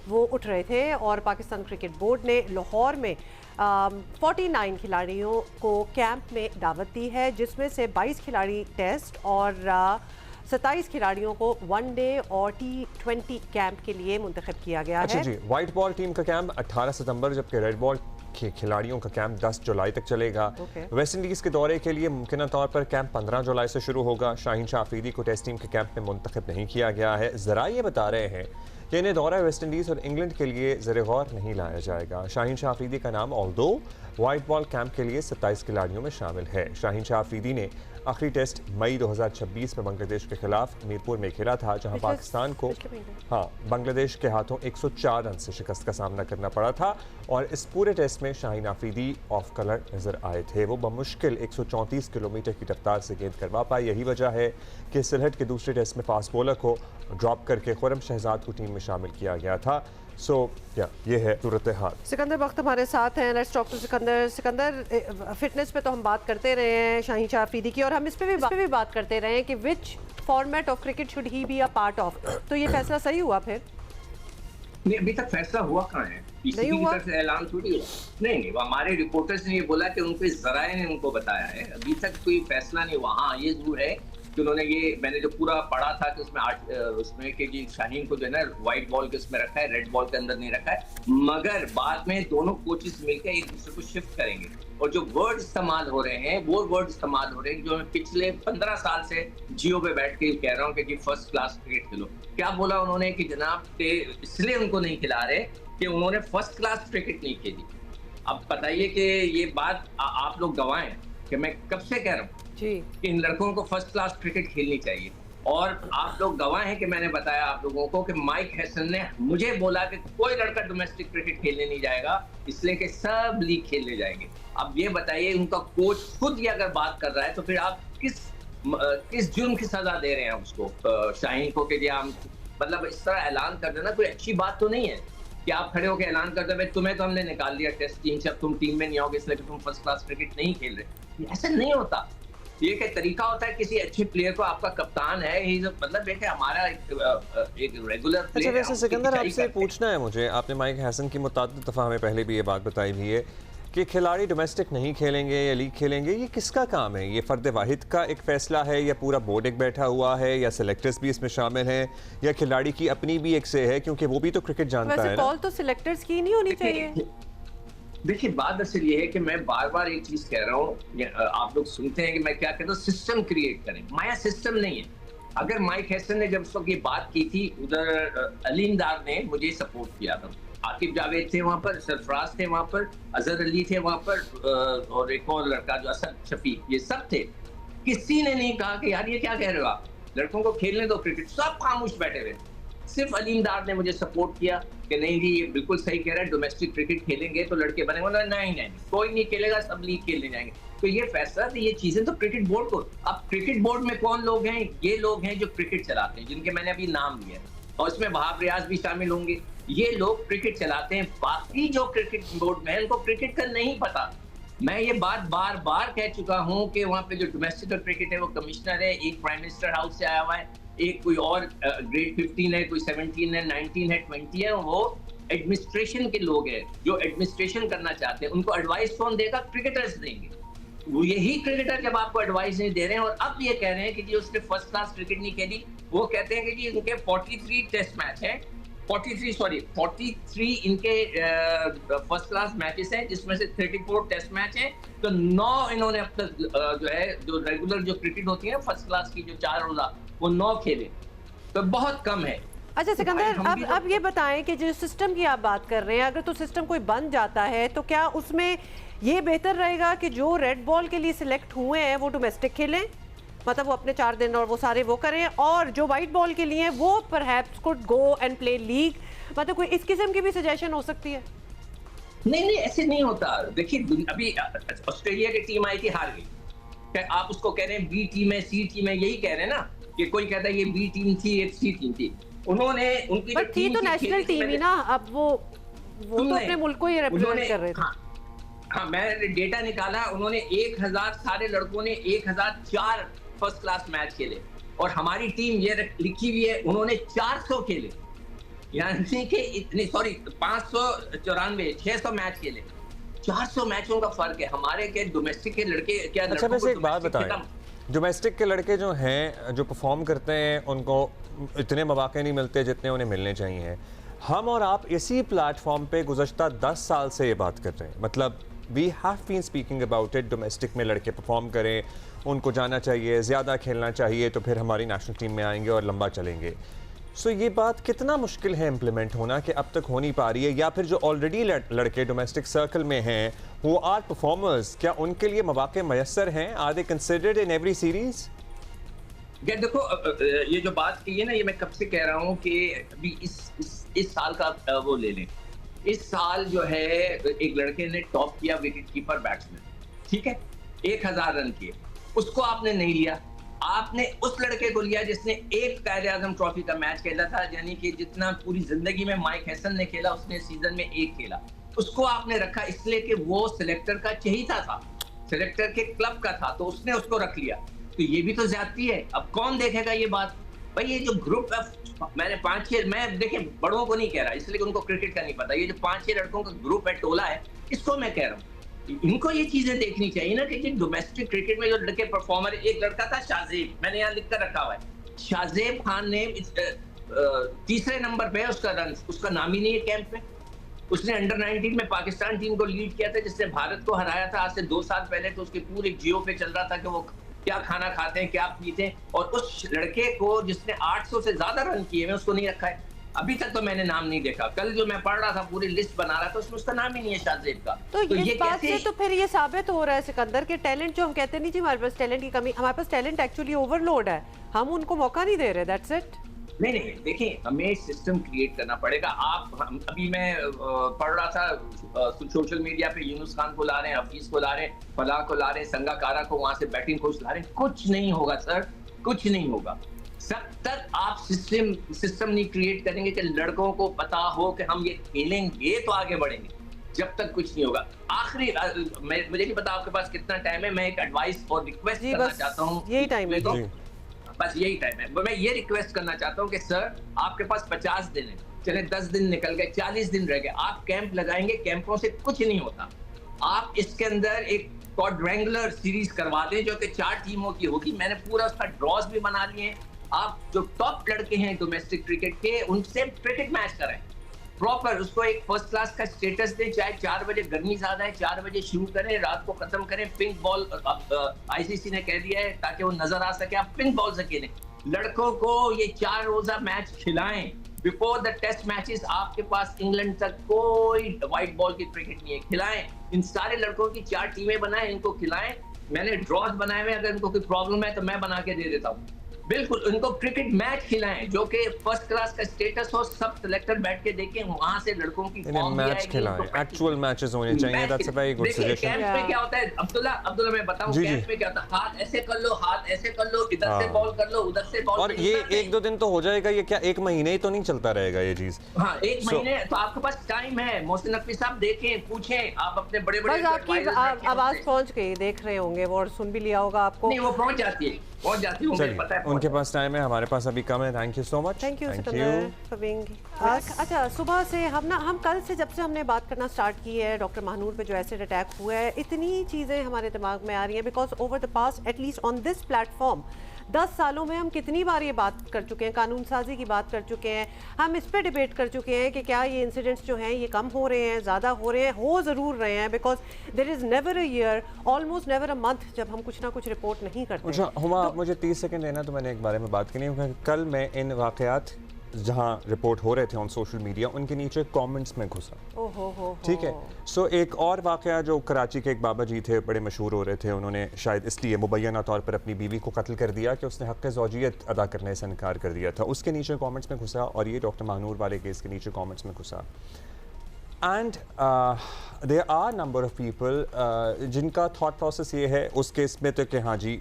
Speaker 1: वो उठ रहे थे और पाकिस्तान क्रिकेट बोर्ड ने लाहौर में 49 खिलाड़ियों को कैंप में दावत दी है, जिसमें से 22 खिलाड़ी टेस्ट और 27 खिलाड़ियों को वनडे और T20 कैंप के लिए मुंतखब किया गया है।
Speaker 2: अच्छा जी, वाइट बॉल टीम का कैंप 18 सितंबर, जबकि रेड बॉल के खिलाड़ियों का कैंप 10 जुलाई तक चलेगा। वेस्ट इंडीज़ के दौरे के लिए मुमकिन तौर पर कैंप 15 जुलाई से शुरू होगा। शाहीन शाह अफरीदी को टेस्ट टीम के कैंप में मुंतखब नहीं किया गया है। ज़रा ये बता रहे हैं कि इन्हें दौरा वेस्ट इंडीज़ और इंग्लैंड के लिए ज़र गौर नहीं लाया जाएगा। शाहीन शाह अफरीदी का नाम ऑल्दो वाइट बॉल कैंप के लिए 27 खिलाड़ियों में शामिल है। शाहीन शाह अफरीदी ने आखिरी टेस्ट मई 2026 में बांग्लादेश के खिलाफ मीरपुर में खेला था, जहां पाकिस्तान को बांग्लादेश के हाथों 104 रन से शिकस्त का सामना करना पड़ा था। और इस पूरे टेस्ट में शाहीन अफरीदी ऑफ कलर नजर आए थे। वो बमुश्किल 134 किलोमीटर की रफ्तार से गेंद करवा पाए। यही वजह है कि सिलहट के दूसरे टेस्ट में फास्ट बॉलर को ड्रॉप करके खुरम शहजाद को टीम में शामिल किया गया था। ये है सूरत हाल।
Speaker 1: सिकंदर बख्त हमारे साथ हैं। Let's talk to Sikandar. Sikandar, fitness पे तो हम बात करते रहे हैं शाहीन शाह अफरीदी की, और हम इस पे भी बात करते रहे हैं कि विच format of cricket should he be a part of. तो ये फैसला सही हुआ फिर?
Speaker 5: नहीं, अभी तक फैसला हुआ कहाँ है? पीसीबी की तरफ से ऐलान थोड़ी हुआ। नहीं, हमारे रिपोर्टर्स ने ये बोला कि उनको ज़राए ने उनको बताया है, अभी तक कोई फैसला नहीं हुआ। हाँ, ये जरूर है कि उन्होंने ये, मैंने जो पूरा पढ़ा था कि उसमें कि जी शाहीन को जो है ना व्हाइट बॉल के उसमें रखा है, रेड बॉल के अंदर नहीं रखा है, मगर बाद में दोनों कोचेस मिलकर एक दूसरे को शिफ्ट करेंगे। और जो वर्ड इस्तेमाल हो रहे हैं वो वर्ड इस्तेमाल हो रहे हैं जो मैं पिछले 15 साल से जियो पे बैठ के कह रहा हूँ कि फर्स्ट क्लास क्रिकेट खेलो। क्या बोला उन्होंने कि जनाब इसलिए उनको नहीं खिला रहे कि उन्होंने फर्स्ट क्लास क्रिकेट नहीं खेली। अब बताइए कि ये बात आप लोग गवाह हैं कि मैं कब से कह रहा हूँ कि इन लड़कों को फर्स्ट क्लास क्रिकेट खेलनी चाहिए, और आप लोग गवाह हैं कि मैंने बताया आप लोगों को कि माइक हैसन ने मुझे बोला कि कोई लड़का डोमेस्टिक क्रिकेट खेलने नहीं जाएगा, इसलिए कि सब लीग खेलने जाएंगे। अब ये बताइए, उनका कोच खुद ही अगर बात कर रहा है तो फिर आप किस जुर्म की सजा दे रहे हैं उसको, शाहीन को, कि हम मतलब इस तरह ऐलान कर देना कोई अच्छी बात तो नहीं है कि आप खड़े होकर ऐलान कर दे भाई तुम्हें तो हमने निकाल दिया टेस्ट टीम से, अब तुम टीम में नहीं आओगे इसलिए कि तुम फर्स्ट क्लास क्रिकेट नहीं खेल रहे। ऐसा नहीं होता। ये क्या तरीका होता है किसी अच्छे प्लेयर को, आपका कप्तान है, मतलब देखिए हमारा एक रेगुलर प्लेयर।
Speaker 2: अच्छा, वैसे सिकंदर आपसे पूछना है मुझे, आपने माइक हैसन की मुताद्दिद दफ़ा हमें पहले भी ये बात बताई भी है कि खिलाड़ी डोमेस्टिक नहीं खेलेंगे या लीग खेलेंगे, ये किसका काम है? ये फर्द वाहिद का एक फैसला है या पूरा बोर्ड एक बैठा हुआ है या सिलेक्टर्स भी इसमें शामिल हैं या खिलाड़ी की अपनी भी एक से है, क्योंकि वो भी तो क्रिकेट जानता है ना?
Speaker 1: कॉल तो सिलेक्टर्स की नहीं होनी चाहिए।
Speaker 5: देखिए बात असल ये है कि मैं बार बार एक चीज कह रहा हूँ, आप लोग सुनते हैं कि मैं क्या कहता हूँ, सिस्टम क्रिएट करें। माया सिस्टम नहीं है। अगर माइक हैसन ने जब उस वक्त ये बात की थी, उधर अलीम डार ने मुझे सपोर्ट किया था, आकिब जावेद थे वहाँ पर, सरफराज थे वहाँ पर, अजहर अली थे वहाँ पर, और एक और लड़का जो असद शफीक, ये सब थे। किसी ने नहीं कहा कि यार ये क्या कह रहे हो आप, लड़कों को खेलने दो क्रिकेट। सब खामोश बैठे हुए। सिर्फ अलीम डार ने मुझे सपोर्ट किया कि नहीं जी ये बिल्कुल सही कह रहा है, डोमेस्टिक क्रिकेट खेलेंगे तो लड़के बनेंगे। नहीं कोई नहीं खेलेगा, सब लीग खेलने जाएंगे। तो ये फैसला, तो ये चीजें तो क्रिकेट बोर्ड को। अब क्रिकेट बोर्ड में कौन लोग हैं? ये लोग हैं जो क्रिकेट चलाते हैं, जिनके मैंने अभी नाम लिए, और इसमें वहाब रियाज भी शामिल होंगे। ये लोग क्रिकेट चलाते हैं। बाकी जो क्रिकेट बोर्ड में है उनको क्रिकेट का नहीं पता। मैं ये बात बार बार कह चुका हूँ कि वहाँ पे जो डोमेस्टिक क्रिकेट है वो कमिश्नर है, एक प्राइम मिनिस्टर हाउस से आया हुआ है, एक कोई और ग्रेड 15 है, कोई 17 है, 19 है, 20 है, वो एडमिनिस्ट्रेशन के लोग हैं जो एडमिनिस्ट्रेशन करना चाहते हैं। उनको एडवाइस कौन देगा? क्रिकेटर्स देंगे। वो यही क्रिकेटर जब आपको एडवाइस नहीं दे रहे हैं और अब ये कह रहे हैं कि जी उसने फर्स्ट क्लास क्रिकेट नहीं खेली, वो कहते हैं कि जी उनके 43 टेस्ट मैच हैं, 43 इनके फर्स्ट क्लास मैचेस हैं, जिसमें से 34 टेस्ट मैच हैं। तो 9 इन्होंने अब तक जो है जो रेगुलर जो क्रिकेट होती है फर्स्ट क्लास की, जो 4 रोजा, वो 9 खेले, तो बहुत कम है।
Speaker 1: अच्छा सिकंदर, अब ये बताएं कि जो सिस्टम की आप बात कर रहे हैं, अगर तो सिस्टम कोई बन जाता है तो क्या उसमें ये बेहतर रहेगा कि जो रेड बॉल के लिए सिलेक्ट हुए हैं वो डोमेस्टिक खेलें, मतलब वो अपने 4 दिन और वो सारे वो करें, और जो वाइट बॉल के लिए वो perhaps could go and play league, मतलब कोई इस किस्म की भी सजेशन हो सकती है?
Speaker 5: नहीं ऐसे नहीं होता। देखिए अभी ऑस्ट्रेलिया की टीम आई थी, हार गई। आप उसको कह रहे हैं बी टीम है, सी टीम है, यही कह रहे हैं ना, कि कोई कहता है ये बी टीम थी, एक सी टीम थी। उन्होंने उनकी
Speaker 1: पर थी तो नेशनल टीम ही ना, अब वो तो अपने मुल्क को ही रिप्रेजेंट कर रहे थे।
Speaker 5: हाँ मैंने डेटा निकाला, उन्होंने 1000 सारे लड़कों ने 1004 फर्स्ट क्लास मैच खेले, और हमारी टीम ये लिखी हुई है उन्होंने 400 खेले, यानी कि इतने 594 600 मैच खेले। 400 मैचों का फर्क है। हमारे के डोमेस्टिक के लड़के क्या?
Speaker 2: अच्छा वैसे एक बात बताएं, डोमेस्टिक के लड़के जो हैं, जो परफॉर्म करते हैं, उनको इतने मौके नहीं मिलते जितने उन्हें मिलने चाहिए। हम और आप इसी प्लेटफॉर्म पे गुज़श्ता 10 साल से ये बात कर रहे हैं, मतलब we have been speaking about it. Domestic में लड़के परफॉर्म करें, उनको जाना चाहिए, ज़्यादा खेलना चाहिए, तो फिर हमारी नेशनल टीम में आएंगे और लंबा चलेंगे। सो ये बात कितना मुश्किल है इम्प्लीमेंट होना कि अब तक हो नहीं पा रही है, या फिर जो ऑलरेडी लड़के डोमेस्टिक सर्कल में हैं वो आर परफॉर्मर्स, क्या उनके लिए मौके मैसर हैं? Are they considered in every series?
Speaker 5: देखो ये जो बात की है ना, ये मैं कब से कह रहा हूँ कि अभी इस साल का वो ले लें। इस साल जो है एक लड़के ने टॉप किया, विकेट कीपर बैट्समैन, ठीक है, 1000 रन किए, उसको आपने नहीं लिया। आपने उस लड़के को लिया जिसने एक कायद-ए-आज़म ट्रॉफी का मैच खेला था, यानी कि जितना पूरी जिंदगी में माइक हैसन ने खेला उसने सीजन में 1 खेला। उसको आपने रखा इसलिए कि वो सिलेक्टर का चहीता था, सिलेक्टर के क्लब का था, तो उसने उसको रख लिया। तो ये भी तो ज्यादती है। अब कौन देखेगा ये बात? भाई ये जो ग्रुप मैंने 5-6, मैं देखिए बड़ों को नहीं कह रहा इसलिए उनको क्रिकेट का नहीं पता, ये जो 5-6 लड़कों का ग्रुप है, टोला है, इसको मैं कह रहा हूँ इनको ये चीजें देखनी चाहिए ना कि डोमेस्टिक क्रिकेट में जो लड़के परफॉर्मर, एक लड़का था शाहजेब, मैंने यहाँ लिख कर रखा हुआ है, शाहजेब खान ने 3रे नंबर पे उसका रन, उसका नाम ही नहीं है कैंप में। उसने अंडर 19 में पाकिस्तान टीम को लीड किया था, जिसने भारत को हराया था आज से 2 साल पहले। तो उसके पूरे जियो पे चल रहा था कि वो क्या खाना खाते हैं, क्या पीते हैं, और उस लड़के को जिसने 800 से ज्यादा रन किए हैं उसको नहीं रखा है। अभी तक तो मैंने नाम नहीं देखा। कल जो मैं पढ़ रहा था, पूरी लिस्ट बना रहा था, उसमें उसका नाम ही नहीं है शाहजेब का।
Speaker 1: तो ये बात से तो फिर ये साबित हो रहा है सिकंदर के टैलेंट, जो हम कहते नहीं जी हमारे पास टैलेंट की कमी, हमारे पास टैलेंट एक्चुअली ओवरलोड है, हम उनको मौका नहीं दे रहे, दैट्स इट।
Speaker 5: नहीं देखिए, हमें सिस्टम क्रिएट करना पड़ेगा। अभी मैं पढ़ रहा था सोशल मीडिया पे, यूनुस खान को ला रहे हैं, हफीज को ला रहे हैं, फलाह को ला रहे हैं, संगाकारा को वहां से बैटिंग कोच ला रहे हैं। कुछ नहीं होगा सर, कुछ नहीं होगा जब तक आप सिस्टम नहीं क्रिएट करेंगे कि लड़कों को पता हो कि हम ये खेलेंगे तो आगे बढ़ेंगे। जब तक कुछ नहीं होगा। आखिरी मुझे नहीं पता आपके पास कितना टाइम है, मैं एक एडवाइस और रिक्वेस्ट करना चाहता हूँ।
Speaker 1: यही टाइम है,
Speaker 5: बस यही टाइम है। मैं ये रिक्वेस्ट करना चाहता हूँ कि सर आपके पास 50 दिन है, चले 10 दिन निकल गए, 40 दिन रह गए, आप कैंप लगाएंगे, कैंपों से कुछ नहीं होता। आप इसके अंदर एक क्वाड्रेंगुलर सीरीज करवा दें जो कि 4 टीमों की होगी। मैंने पूरा उसका ड्रॉज भी बना लिए हैं। आप जो टॉप लड़के हैं डोमेस्टिक क्रिकेट के, उनसे क्रिकेट मैच कराएं प्रॉपर, उसको एक फर्स्ट क्लास का स्टेटस दें। चाहे 4 बजे, गर्मी ज्यादा है, 4 बजे शुरू करें, रात को खत्म करें। पिंक बॉल आईसीसी ने कह दिया है ताकि वो नजर आ सके, आप पिंक बॉल से खेलें। लड़कों को ये 4 रोजा मैच खिलाएं बिफोर द टेस्ट मैचेस। आपके पास इंग्लैंड तक कोई व्हाइट बॉल की क्रिकेट नहीं है, खिलाएं। इन सारे लड़कों की 4 टीमें बनाएं, इनको खिलाएं। मैंने ड्रॉज बनाए हुए, अगर इनको कोई प्रॉब्लम है तो मैं बना के दे देता हूँ। बिल्कुल उनको क्रिकेट मैच खिलाएं जो कि फर्स्ट क्लास का स्टेटस हो, सब सिलेक्टर बैठ के देखें, वहां से लड़कों की फॉर्म भी
Speaker 2: मैच खिलाएं, एक्चुअल मैचेस होने चाहिए। That's a very good suggestion.
Speaker 5: Camp में क्या होता है अब्दुल्ला मैं बताऊं, कैंप में क्या होता है, हाथ ऐसे कर लो, हाथ ऐसे कर लो, इधर से बॉल कर लो, उधर से बॉल।
Speaker 2: और ये 1-2 दिन तो हो जाएगा, ये क्या 1 महीने ही तो नहीं चलता रहेगा ये चीज?
Speaker 5: हाँ 1 महीने तो आपके पास टाइम है। मोहसिन नकवी साहब देखें, पूछें, आप अपने बड़े
Speaker 1: बस आपकी आवाज पहुंच गई, देख रहे होंगे वो और सुन भी लिया होगा आपको।
Speaker 5: नहीं वो पहुंच जाती है, मुझे पता है।
Speaker 2: उनके पास टाइम है, हमारे पास अभी कम है। Thank you so much.
Speaker 1: Thank you for being. अच्छा, सुबह से हम कल से जब से हमने बात करना स्टार्ट की है डॉक्टर महानूर पे जो एसिड अटैक हुआ है, इतनी चीज़ें हमारे दिमाग में आ रही हैं because over the past at least on this platform 10 सालों में हम कितनी बार ये बात कर चुके हैं, कानून साजी की बात कर चुके हैं, हम इस पे डिबेट कर चुके हैं कि क्या ये इंसिडेंट्स जो हैं ये कम हो रहे हैं, ज़्यादा हो रहे हैं, हो ज़रूर रहे हैं because there is never a year, almost never a month जब हम कुछ ना कुछ रिपोर्ट नहीं करते।
Speaker 2: अच्छा हुमा, आप मुझे 30 सेकंड देना, तो मैंने एक बारे में बात करनी है। कल मैं इन वाक़यात जहाँ रिपोर्ट हो रहे थे ऑन सोशल मीडिया, उनके नीचे कमेंट्स में घुसा। ठीक है। सो एक और वाक़या जो कराची के एक बाबा जी थे, बड़े मशहूर हो रहे थे, उन्होंने शायद इसलिए मुबैना तौर पर अपनी बीवी को कत्ल कर दिया कि उसने हक़ ज़ौजियत अदा करने से इनकार कर दिया था। उसके नीचे कमेंट्स में घुसा, और ये डॉक्टर महानूर वाले केस के नीचे कमेंट्स में घुसा। And there are number of people जिनका थाट प्रोसेस ये है उस केस में तो कि हाँ जी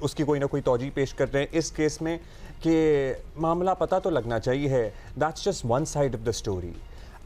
Speaker 2: उसकी कोई ना कोई तौजी पेश कर रहे हैं, इस केस में कि मामला पता तो लगना चाहिए है। That's just one side of the story.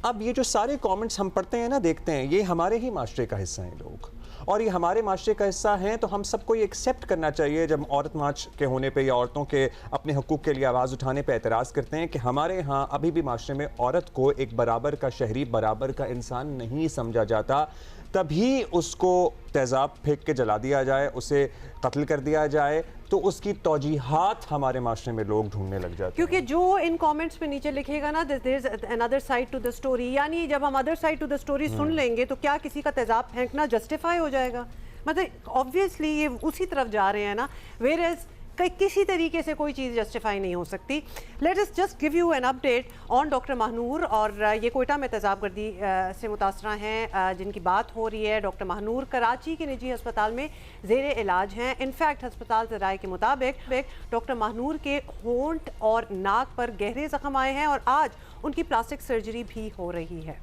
Speaker 2: अब ये जो सारे कमेंट्स हम पढ़ते हैं ना, देखते हैं, ये हमारे ही माशरे का हिस्सा हैं लोग, और ये हमारे माशरे का हिस्सा हैं, तो हम सबको ये एक्सेप्ट करना चाहिए जब औरत मार्च के होने पे या औरतों के अपने हकूक़ के लिए आवाज़ उठाने पे एतराज़ करते हैं कि हमारे यहाँ अभी भी माशरे में औरत को एक बराबर का शहरी, बराबर का इंसान नहीं समझा जाता। तभी उसको तेज़ाब फेंक के जला दिया जाए, उसे कत्ल कर दिया जाए, तो उसकी तौजीहात हमारे माशरे में लोग ढूंढने लग जाते हैं।
Speaker 1: क्योंकि जो इन कमेंट्स में नीचे लिखेगा ना, there is another side to the story, यानी जब हम other side to the story सुन लेंगे तो क्या किसी का तेजाब फेंकना जस्टिफाई हो जाएगा? मतलब ऑब्वियसली ये उसी तरफ जा रहे हैं ना, वेयर एज किसी तरीके से कोई चीज़ जस्टिफाई नहीं हो सकती। Let us just give you an update on doctor Mahnoor, और ये कोयटा में तेज़ाबगर्दी से मुतासरा हैं जिनकी बात हो रही है। डॉक्टर महानूर कराची के निजी अस्पताल में ज़ेरे इलाज हैं। इनफैक्ट अस्पताल ज़राए के मुताबिक डॉक्टर महानूर के होंठ और नाक पर गहरे ज़ख्म आए हैं और आज उनकी प्लास्टिक सर्जरी भी हो रही है।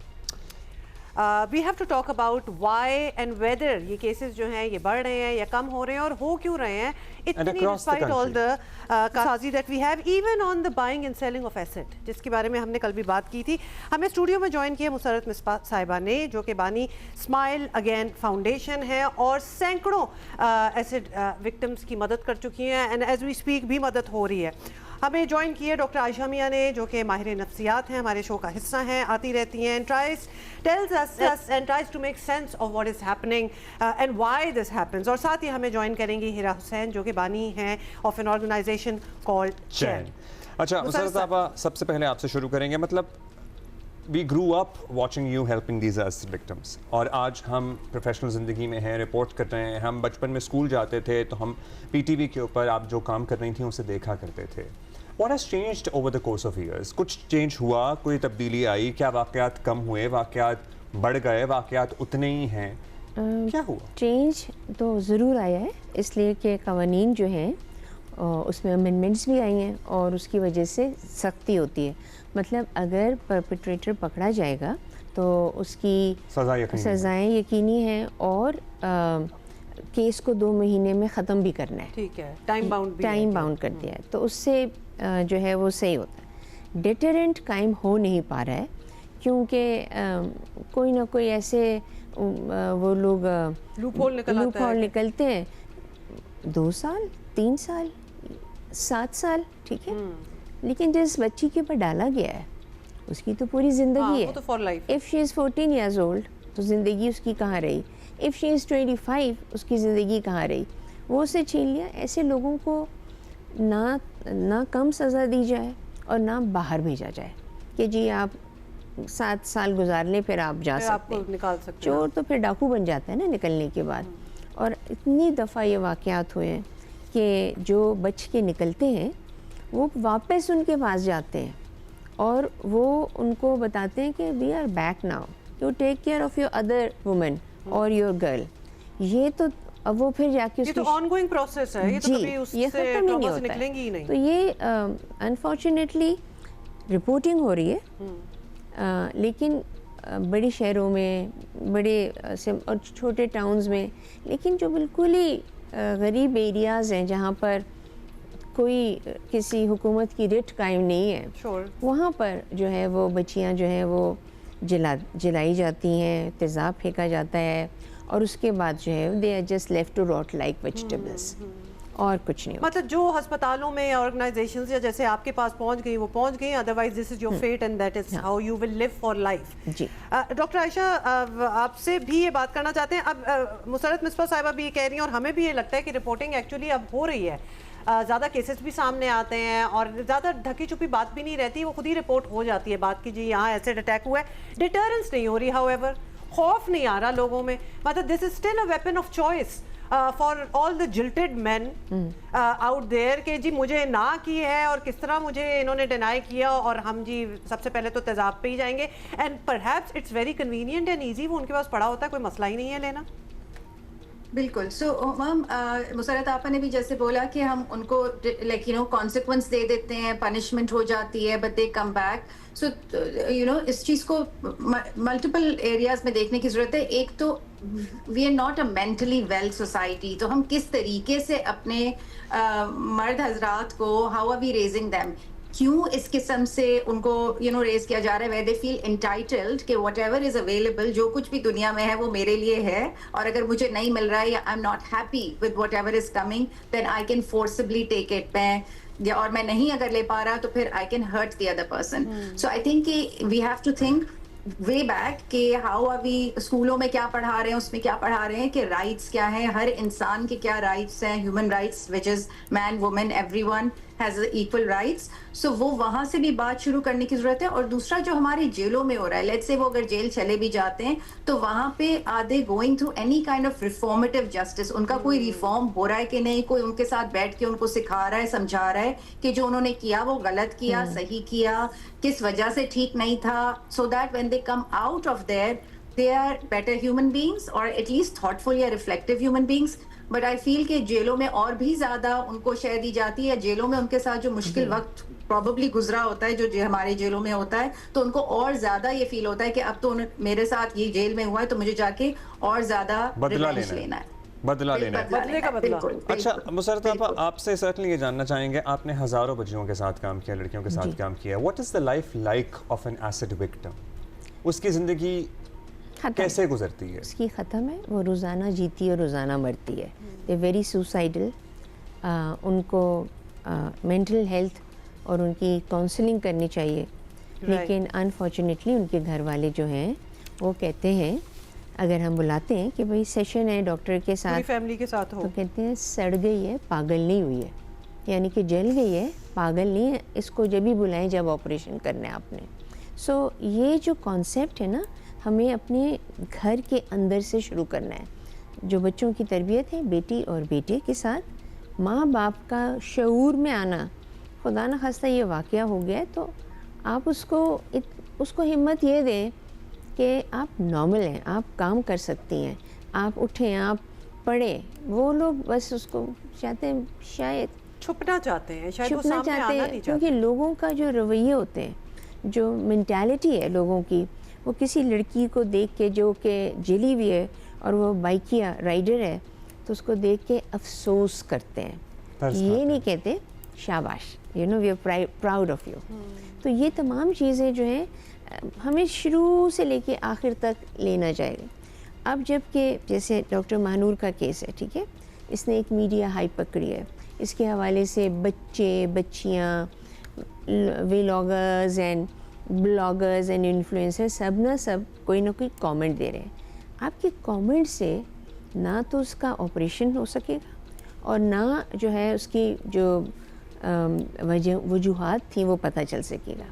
Speaker 1: We have to talk about why and whether ये केसेस जो हैं ये बढ़ रहे हैं या कम हो रहे हैं और हो क्यों रहे हैं, इतनी डिस्पाइट ऑल द काजी that we have even on the buying and selling of acid, जिसके बारे में हमने कल भी बात की थी। हमें स्टूडियो में ज्वाइन किया मुसरत मिसबा साहिबा ने, जो कि बानी स्माइल अगेन फाउंडेशन है और सैकड़ों एसिड विक्टिम्स की मदद कर चुकी हैं, एंड एज वी स्पीक भी मदद हो रही है। हमें ज्वाइन किए डॉक्टर आयशा मियां ने, जो कि माहिर नफ्सियात हैं, हमारे शो का हिस्सा हैं, आती रहती हैं, tells us and tries to make sense of what is happening and why this happens. और साथ ही हमें ज्वाइन करेंगी हिरा हुसैन, जो कि बानी हैं ऑफ एन ऑर्गेनाइजेशन कॉल्ड चैन।
Speaker 2: अच्छा मुसरत साहबा, सबसे पहले आपसे शुरू करेंगे। मतलब we grew up watching you helping these acid victims, और आज हम प्रोफेशनल ज़िंदगी में हैं, रिपोर्ट कर रहे हैं। हम बचपन में स्कूल जाते थे तो हम PTV के ऊपर आप जो काम कर रही थी उसे देखा करते थे। What has changed over the course of years? कुछ चेंज हुआ, कोई तब्दीली आई? क्या वाक़यात कम हुए, वाक़यात बढ़ गए, वाक़यात उतने ही हैं? क्या हुआ?
Speaker 6: चेंज तो ज़रूर आया है, इसलिए कि क़वानीन जो हैं उसमें अमेंडमेंट्स भी आई हैं और उसकी वजह से सख्ती होती है। मतलब अगर परपेट्रेटर पकड़ा जाएगा तो उसकी सज़ाएँ यकीनी हैं और केस को 2 महीने में ख़त्म भी करना है।
Speaker 1: ठीक है, टाइम बाउंड
Speaker 6: कर दिया है, तो उससे जो है वो सही होता है। डिटरेंट कायम हो नहीं पा रहा है क्योंकि कोई ना कोई ऐसे वो लोग
Speaker 1: लूप होल
Speaker 6: निकलते हैं 2 साल 3 साल 7 साल, ठीक है, लेकिन जिस बच्ची के ऊपर डाला गया है उसकी तो पूरी ज़िंदगी है।
Speaker 1: वो तो for life.
Speaker 6: If she is 14 years old तो ज़िंदगी उसकी कहाँ रही, इफ़ शी इज़ 25 उसकी ज़िंदगी कहाँ रही, वो उसे छीन लिया। ऐसे लोगों को ना कम सज़ा दी जाए और ना बाहर भेजा जाए कि जी आप 7 साल गुजार लें फिर आप जा सकते हैं,
Speaker 1: निकाल सकते हैं।
Speaker 6: चोर तो फिर डाकू बन जाता है ना निकलने के बाद। और इतनी दफ़ा ये वाक़यात हुए हैं कि जो बच के निकलते हैं वो वापस उनके पास जाते हैं और वो उनको बताते हैं कि we are back now, you take care of your other women और योर गर्ल। ये तो अब वो फिर जाके
Speaker 1: ये तो ऑनगोइंग प्रोसेस है, ये तो कभी उससे ट्रॉमा से निकलेंगी ही नहीं।
Speaker 6: तो ये अनफॉर्चुनेटली रिपोर्टिंग हो रही है, लेकिन बड़े शहरों में और छोटे टाउन्स में, लेकिन जो बिल्कुल ही गरीब एरियाज़ हैं जहाँ पर कोई किसी हुकूमत की रिट कायम नहीं है, वहाँ पर जो है वो बच्चियाँ जो हैं वो जलाई जाती हैं, तेज़ाब फेंका जाता है और उसके बाद जो है they are just left to rot like vegetables और कुछ नहीं।
Speaker 1: मतलब जो अस्पतालों में या ऑर्गेनाइजेशंस या जैसे आपके पास पहुंच गई वो पहुंच गई, otherwise this is your fate and that is how you will live for life.
Speaker 6: जी
Speaker 1: डॉक्टर आयशा, आपसे भी ये बात करना चाहते हैं। अब मुसरत मिसबा साहिबा भी ये कह रही हैं और हमें भी ये लगता है कि रिपोर्टिंग एक्चुअली अब हो रही है, ज़्यादा केसेस भी सामने आते हैं और ज़्यादा ढकी छुपी बात भी नहीं रहती, वो खुद ही रिपोर्ट हो जाती है बात की जी यहाँ एसिड अटैक हुआ है। डिटरेंस नहीं हो रही, हाउएवर खौफ नहीं आ रहा लोगों में। मतलब this is still a weapon of choice for all the jilted man out there कि जी मुझे ना की है और किस तरह मुझे इन्होंने डिनाई किया और हम जी सबसे पहले तो तेजाब पे ही जाएंगे। And perhaps it's very convenient and easy, वो उनके पास पड़ा होता है, कोई मसला ही नहीं है लेना।
Speaker 7: बिल्कुल। सो मैम मुसरत आपा ने भी जैसे बोला कि हम उनको लाइक कॉन्सिक्वेंस दे देते हैं, पनिशमेंट हो जाती है, बट दे कम बैक। सो इस चीज़ को मल्टीपल एरियाज में देखने की ज़रूरत है। एक तो we are not a mentally well society, तो हम किस तरीके से अपने मर्द हजरात को, how are we raising them, क्यों इस किस्म से उनको रेज किया जा रहा है, वेयर दे फील एंटाइटल्ड कि व्हाटएवर इज अवेलेबल, जो कुछ भी दुनिया में है वो मेरे लिए है, और अगर मुझे नहीं मिल रहा है या I am not happy with whatever is coming then I can forcibly take it, और मैं नहीं अगर ले पा रहा तो फिर I can hurt the other person. So I think कि we have to think way back कि हाउ आर वी, स्कूलों में क्या पढ़ा रहे हैं, उसमें क्या पढ़ा रहे हैं कि राइट्स क्या हैं, हर इंसान के क्या राइट्स हैं, human rights which is man women everyone has equal rights. So वो वहां से भी बात शुरू करने की जरूरत है। और दूसरा जो हमारी जेलों में हो रहा है, लेट्स से वो अगर जेल चले भी जाते हैं तो वहां पे are they going through any kind of reformative justice, उनका कोई रिफॉर्म हो रहा है कि नहीं, कोई उनके साथ बैठ के उनको सिखा रहा है, समझा रहा है कि जो उन्होंने किया वो गलत किया, सही किया, किस वजह से ठीक नहीं था, so that when they come out of their they are better human beings or at least thoughtful या reflective human beings। But I feel कि जेलों में और भी ज्यादा उनको शय दी जाती है, जेलों में उनके साथ जो मुश्किल वक्त प्रॉबली गुजरा होता है जो हमारे जेलों में होता है, तो उनको और ज्यादा ये फील होता है कि अब तो मेरे साथ ये जेल में हुआ है तो मुझे जाके और ज्यादा
Speaker 2: बदला
Speaker 7: लेना है,
Speaker 2: बदला लेना है।
Speaker 1: बदले का बदला।
Speaker 2: अच्छा मुसरत आपा, आपसे सर्टनली ये जानना चाहेंगे, आपने हजारों बच्चियों के साथ काम किया, लड़कियों के साथ काम किया, what is the life like of N acid victim? उसकी जिंदगी कैसे गुजरती है?
Speaker 6: उसकी ख़त्म है, वो रोज़ाना जीती है, रोज़ाना मरती है। दे वेरी सुसाइडल, उनको मेंटल हेल्थ और उनकी काउंसलिंग करनी चाहिए, लेकिन अनफॉर्चुनेटली उनके घर वाले जो हैं वो कहते हैं, अगर हम बुलाते हैं कि भाई सेशन है डॉक्टर के साथ,
Speaker 1: फैमिली के साथ हो,
Speaker 6: तो कहते हैं सड़ गई है, पागल नहीं हुई है, यानी कि जल गई है, पागल नहीं है, इसको जब भी बुलाएं जब ऑपरेशन करना है आपने। सो ये जो कॉन्सेप्ट है ना, हमें अपने घर के अंदर से शुरू करना है। जो बच्चों की तरबियत है, बेटी और बेटे के साथ माँ बाप का शऊर में आना, खुदा न खास्ता ये वाक़या हो गया है तो आप उसको हिम्मत ये दें कि आप नॉर्मल हैं, आप काम कर सकती हैं, आप उठें, आप पढ़ें। वो लोग बस उसको चाहते हैं, शायद
Speaker 1: छुपना चाहते हैं, शायद वो
Speaker 6: छुपना
Speaker 1: सामने
Speaker 6: चाहते
Speaker 1: आना
Speaker 6: हैं,
Speaker 1: नहीं
Speaker 6: क्योंकि लोगों का जो रवैये होते हैं, जो मेंटालिटी है लोगों की, वो किसी लड़की को देख के जो कि जली हुई है और वो बाइकिया राइडर है तो उसको देख के अफसोस करते हैं, ये नहीं कहते शाबाश, we are proud of you. तो ये तमाम चीज़ें जो हैं हमें शुरू से लेके आखिर तक लेना चाहिए। अब जबकि जैसे डॉक्टर महानूर का केस है, ठीक है, इसने एक मीडिया हाइप पकड़ी है, इसके हवाले से बच्चे बच्चियाँ, vloggers and bloggers and influencer सब कोई ना कोई कमेंट दे रहे हैं। आपके कमेंट से ना तो उसका ऑपरेशन हो सकेगा और ना जो है उसकी जो वजूहात थी वो पता चल सकेगा।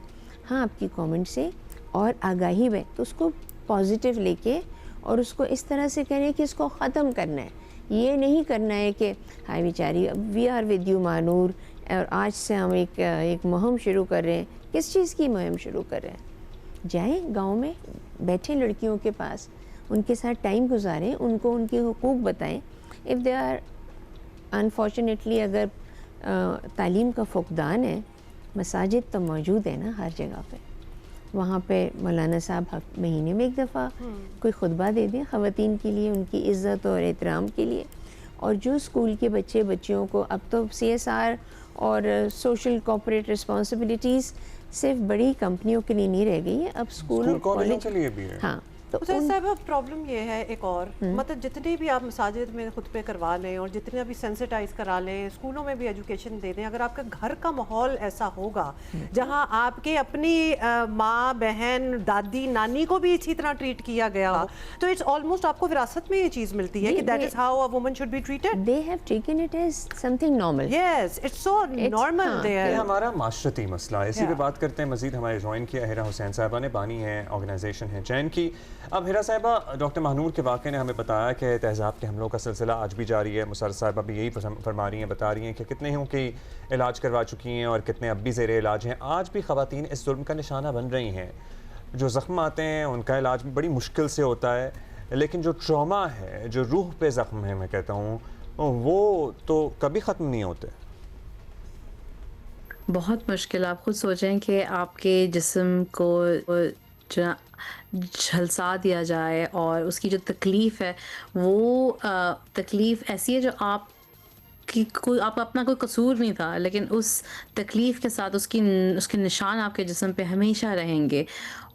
Speaker 6: हाँ, आपकी कमेंट से और आगाही में तो उसको पॉजिटिव लेके और उसको इस तरह से करें कि इसको ख़त्म करना है। ये नहीं करना है कि हाय बेचारी we are with you Mahnoor और आज से हम एक मुहिम शुरू कर रहे हैं। किस चीज़ की मुहिम शुरू कर रहे हैं? जाएं गांव में, बैठे लड़कियों के पास, उनके साथ टाइम गुजारें, उनको उनके हुकूक बताएं। इफ़ दे आर अनफॉर्चुनेटली अगर तालीम का फुकदान है, मसाजिद तो मौजूद है ना हर जगह पे, वहाँ पे मौलाना साहब महीने में एक दफ़ा कोई खुतबा दे दें ख़वातीन के लिए, उनकी इज़्ज़त और एहतराम के लिए। और जो स्कूल के बच्चे बच्चियों को, अब तो CSR और सोशल कॉर्पोरेट रिस्पॉन्सिबिलिटीज़ सिर्फ बड़ी कंपनियों के लिए नहीं रह गई है, अब स्कूल
Speaker 2: कॉलेजों के लिए भी है।
Speaker 6: हाँ, तो
Speaker 1: साहब अब प्रॉब्लम ये है एक और, मतलब जितने भी आप मसाजिद में खुतबे करवा लें और जितने भी सेंसिटाइज करा लें, स्कूलों में भी एजुकेशन दे दें, अगर आपका घर का माहौल ऐसा होगा जहां आपके अपनी माँ बहन दादी नानी को भी इसी तरह ट्रीट किया गया हो, तो इट्स ऑलमोस्ट आपको विरासत में ये चीज़ मिलती है कि that is how a woman should be treated.
Speaker 6: They have taken it as something normal.
Speaker 1: Yes, it's so normal there.
Speaker 2: ये हमारा माशरती मसला है। इसी पे बात करते हैं मजीद। हमारे ज्वाइन किया हिरा हुसैन साहबा ने, बानी है ऑर्गेनाइजेशन है चैन की। अब हिरा साहबा, डॉक्टर महानूर के वाक़े ने हमें बताया कि तेज़ाब के हमलों का सिलसिला आज भी जारी है। मुसर्रत साहिबा भी यही फरमा रही हैं, बता रही हैं कि कितने हैं कि इलाज करवा चुकी हैं और कितने अब भी ज़ेरे इलाज हैं। आज भी ख़वातीन इस जुल्म का निशाना बन रही हैं। जो ज़ख्म आते हैं उनका इलाज भी बड़ी मुश्किल से होता है, लेकिन जो ट्रॉमा है, जो रूह पे ज़ख्म है, मैं कहता हूँ वो तो कभी ख़त्म नहीं होते।
Speaker 8: बहुत मुश्किल। आप खुद सोचें कि आपके जिस्म को झलसा दिया जाए और उसकी जो तकलीफ़ है वो तकलीफ़ ऐसी है जो आप अपना कोई कसूर नहीं था, लेकिन उस तकलीफ़ के साथ उसके निशान आपके जिस्म पे हमेशा रहेंगे।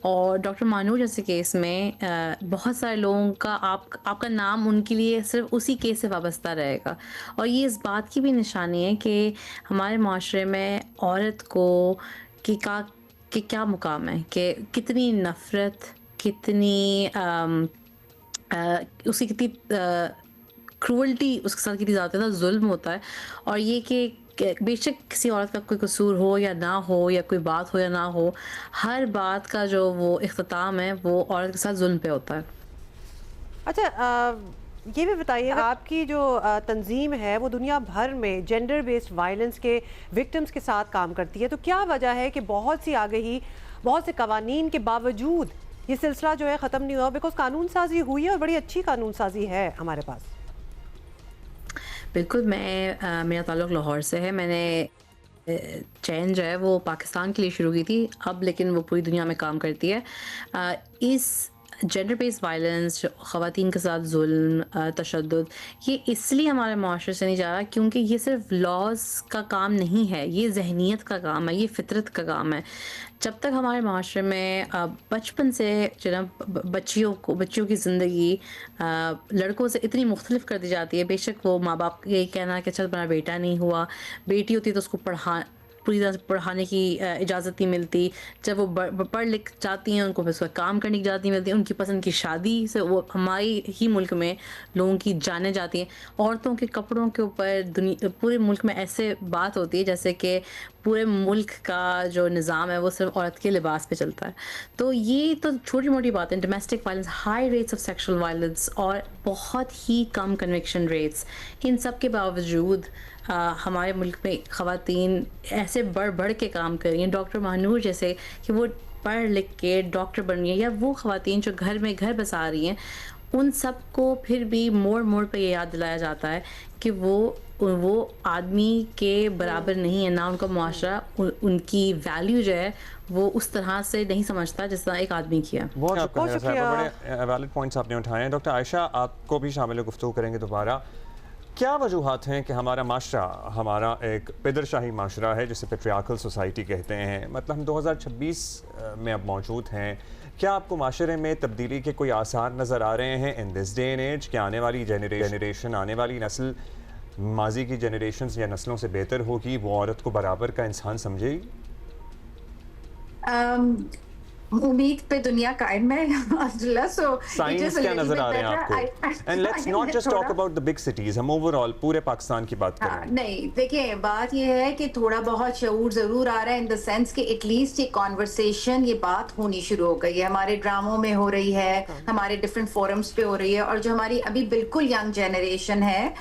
Speaker 8: और डॉक्टर महानूर जैसे केस में बहुत सारे लोगों का आपका नाम उनके लिए सिर्फ उसी केस से वाबस्ता रहेगा। और ये इस बात की भी निशानी है कि हमारे माशरे में औरत को कि क्या मुकाम है, कि कितनी नफ़रत, कितनी उसकी कितनी क्रूअल्टी उसके साथ कितनी ज़्यादा जुल्म होता है। और ये कि बेशक किसी औरत का कोई कसूर हो या ना हो, या कोई बात हो या ना हो, हर बात का जो वो इख्तिताम है वो औरत के साथ जुल्म पे होता है।
Speaker 1: अच्छा, ये भी बताइए, आपकी जो तंजीम है वो दुनिया भर में जेंडर बेस्ड वायलेंस के विक्टिम्स के साथ काम करती है, तो क्या वजह है कि बहुत सी आगही, बहुत से कवानीन के बावजूद ये सिलसिला जो है ख़त्म नहीं हुआ? बिकॉज कानून साजी हुई है और बड़ी अच्छी कानून साजी है हमारे पास।
Speaker 8: बिल्कुल, मेरा ताल्लुक़ लाहौर से है। मैंने चैन जो है वो पाकिस्तान के लिए शुरू की थी अब, लेकिन वो पूरी दुनिया में काम करती है। इस जेंडर बेस्ड वायलेंस, ख़वातीन के साथ जुल्म, तशद्दुद, ये इसलिए हमारे माशरे से नहीं जा रहा क्योंकि ये सिर्फ लॉज का काम नहीं है, ये जहनीत का काम है, ये फितरत का काम है। जब तक हमारे माशरे में बचपन से जो ना बच्चियों की ज़िंदगी लड़कों से इतनी मुख्तलिफ कर दी जाती है, बेशक वो माँ बाप यही कहना कि चल मेरा बेटा नहीं हुआ, बेटी होती तो उसको पूरी तरह से पढ़ाने की इजाज़त नहीं मिलती, जब वो पढ़ लिख जाती हैं उनको फिर उसका काम करने की इजाज़त नहीं मिलती, उनकी पसंद की शादी से वो हमारी ही मुल्क में लोगों की जाने जाती हैं। औरतों के कपड़ों के ऊपर पूरे मुल्क में ऐसे बात होती है जैसे कि पूरे मुल्क का जो निज़ाम है वो सिर्फ औरत के लिबास पे चलता है। तो ये तो छोटी मोटी बात है। Domestic violence, high rates of sexual violence और बहुत ही कम कन्विक्शन रेट्स, इन सब के बावजूद हमारे मुल्क में ख़वातीन ऐसे बढ़ बढ़ के काम कर रही हैं। डॉक्टर महानूर जैसे कि वो पढ़ लिख के डॉक्टर बन रही हैं, या वो ख़वातीन जो घर में घर बसा रही हैं, उन सब को फिर भी मोड़ पे ये याद दिलाया जाता है कि वो आदमी के बराबर नहीं है, ना उनका मुआशरा उनकी वैल्यू जो है वो उस तरह से नहीं समझता जिस तरह एक आदमी किया।
Speaker 2: बहुत बड़े वैलिड पॉइंट्स आपने उठाए हैं। डॉक्टर आयशा, आपको भी शामिल गुफ्तगू करेंगे दोबारा क्या वजूहात हैं कि हमारा माशरा, हमारा एक पिदरशाही माशरा है जिसे पेट्रियार्कल सोसाइटी कहते हैं, मतलब हम 2026 में अब मौजूद हैं, क्या आपको माशरे में तब्दीली के कोई आसार नज़र आ रहे हैं in this day and age कि आने वाली जनरेशन, आने वाली नस्ल माजी की जनरेशन या नस्लों से बेहतर होगी, वो औरत को बराबर का इंसान समझेगी?
Speaker 7: उम्मीद पे दुनिया कायम है अब्दुल्ला। सो
Speaker 2: साइंस क्या नजर आ रहे हैं आपको? And let's not just talk about the big cities, हम ओवरऑल पूरे पाकिस्तान की बात करें।
Speaker 7: नहीं, देखिए बात ये है कि थोड़ा बहुत शऊर जरूर आ रहा है इन द सेंस कि एटलीस्ट ये कॉन्वर्सेशन, ये बात होनी शुरू हो गई है, हमारे ड्रामों में हो रही है, हमारे डिफरेंट फोरम्स पे हो रही है, और जो हमारी अभी बिल्कुल यंग जनरेशन है,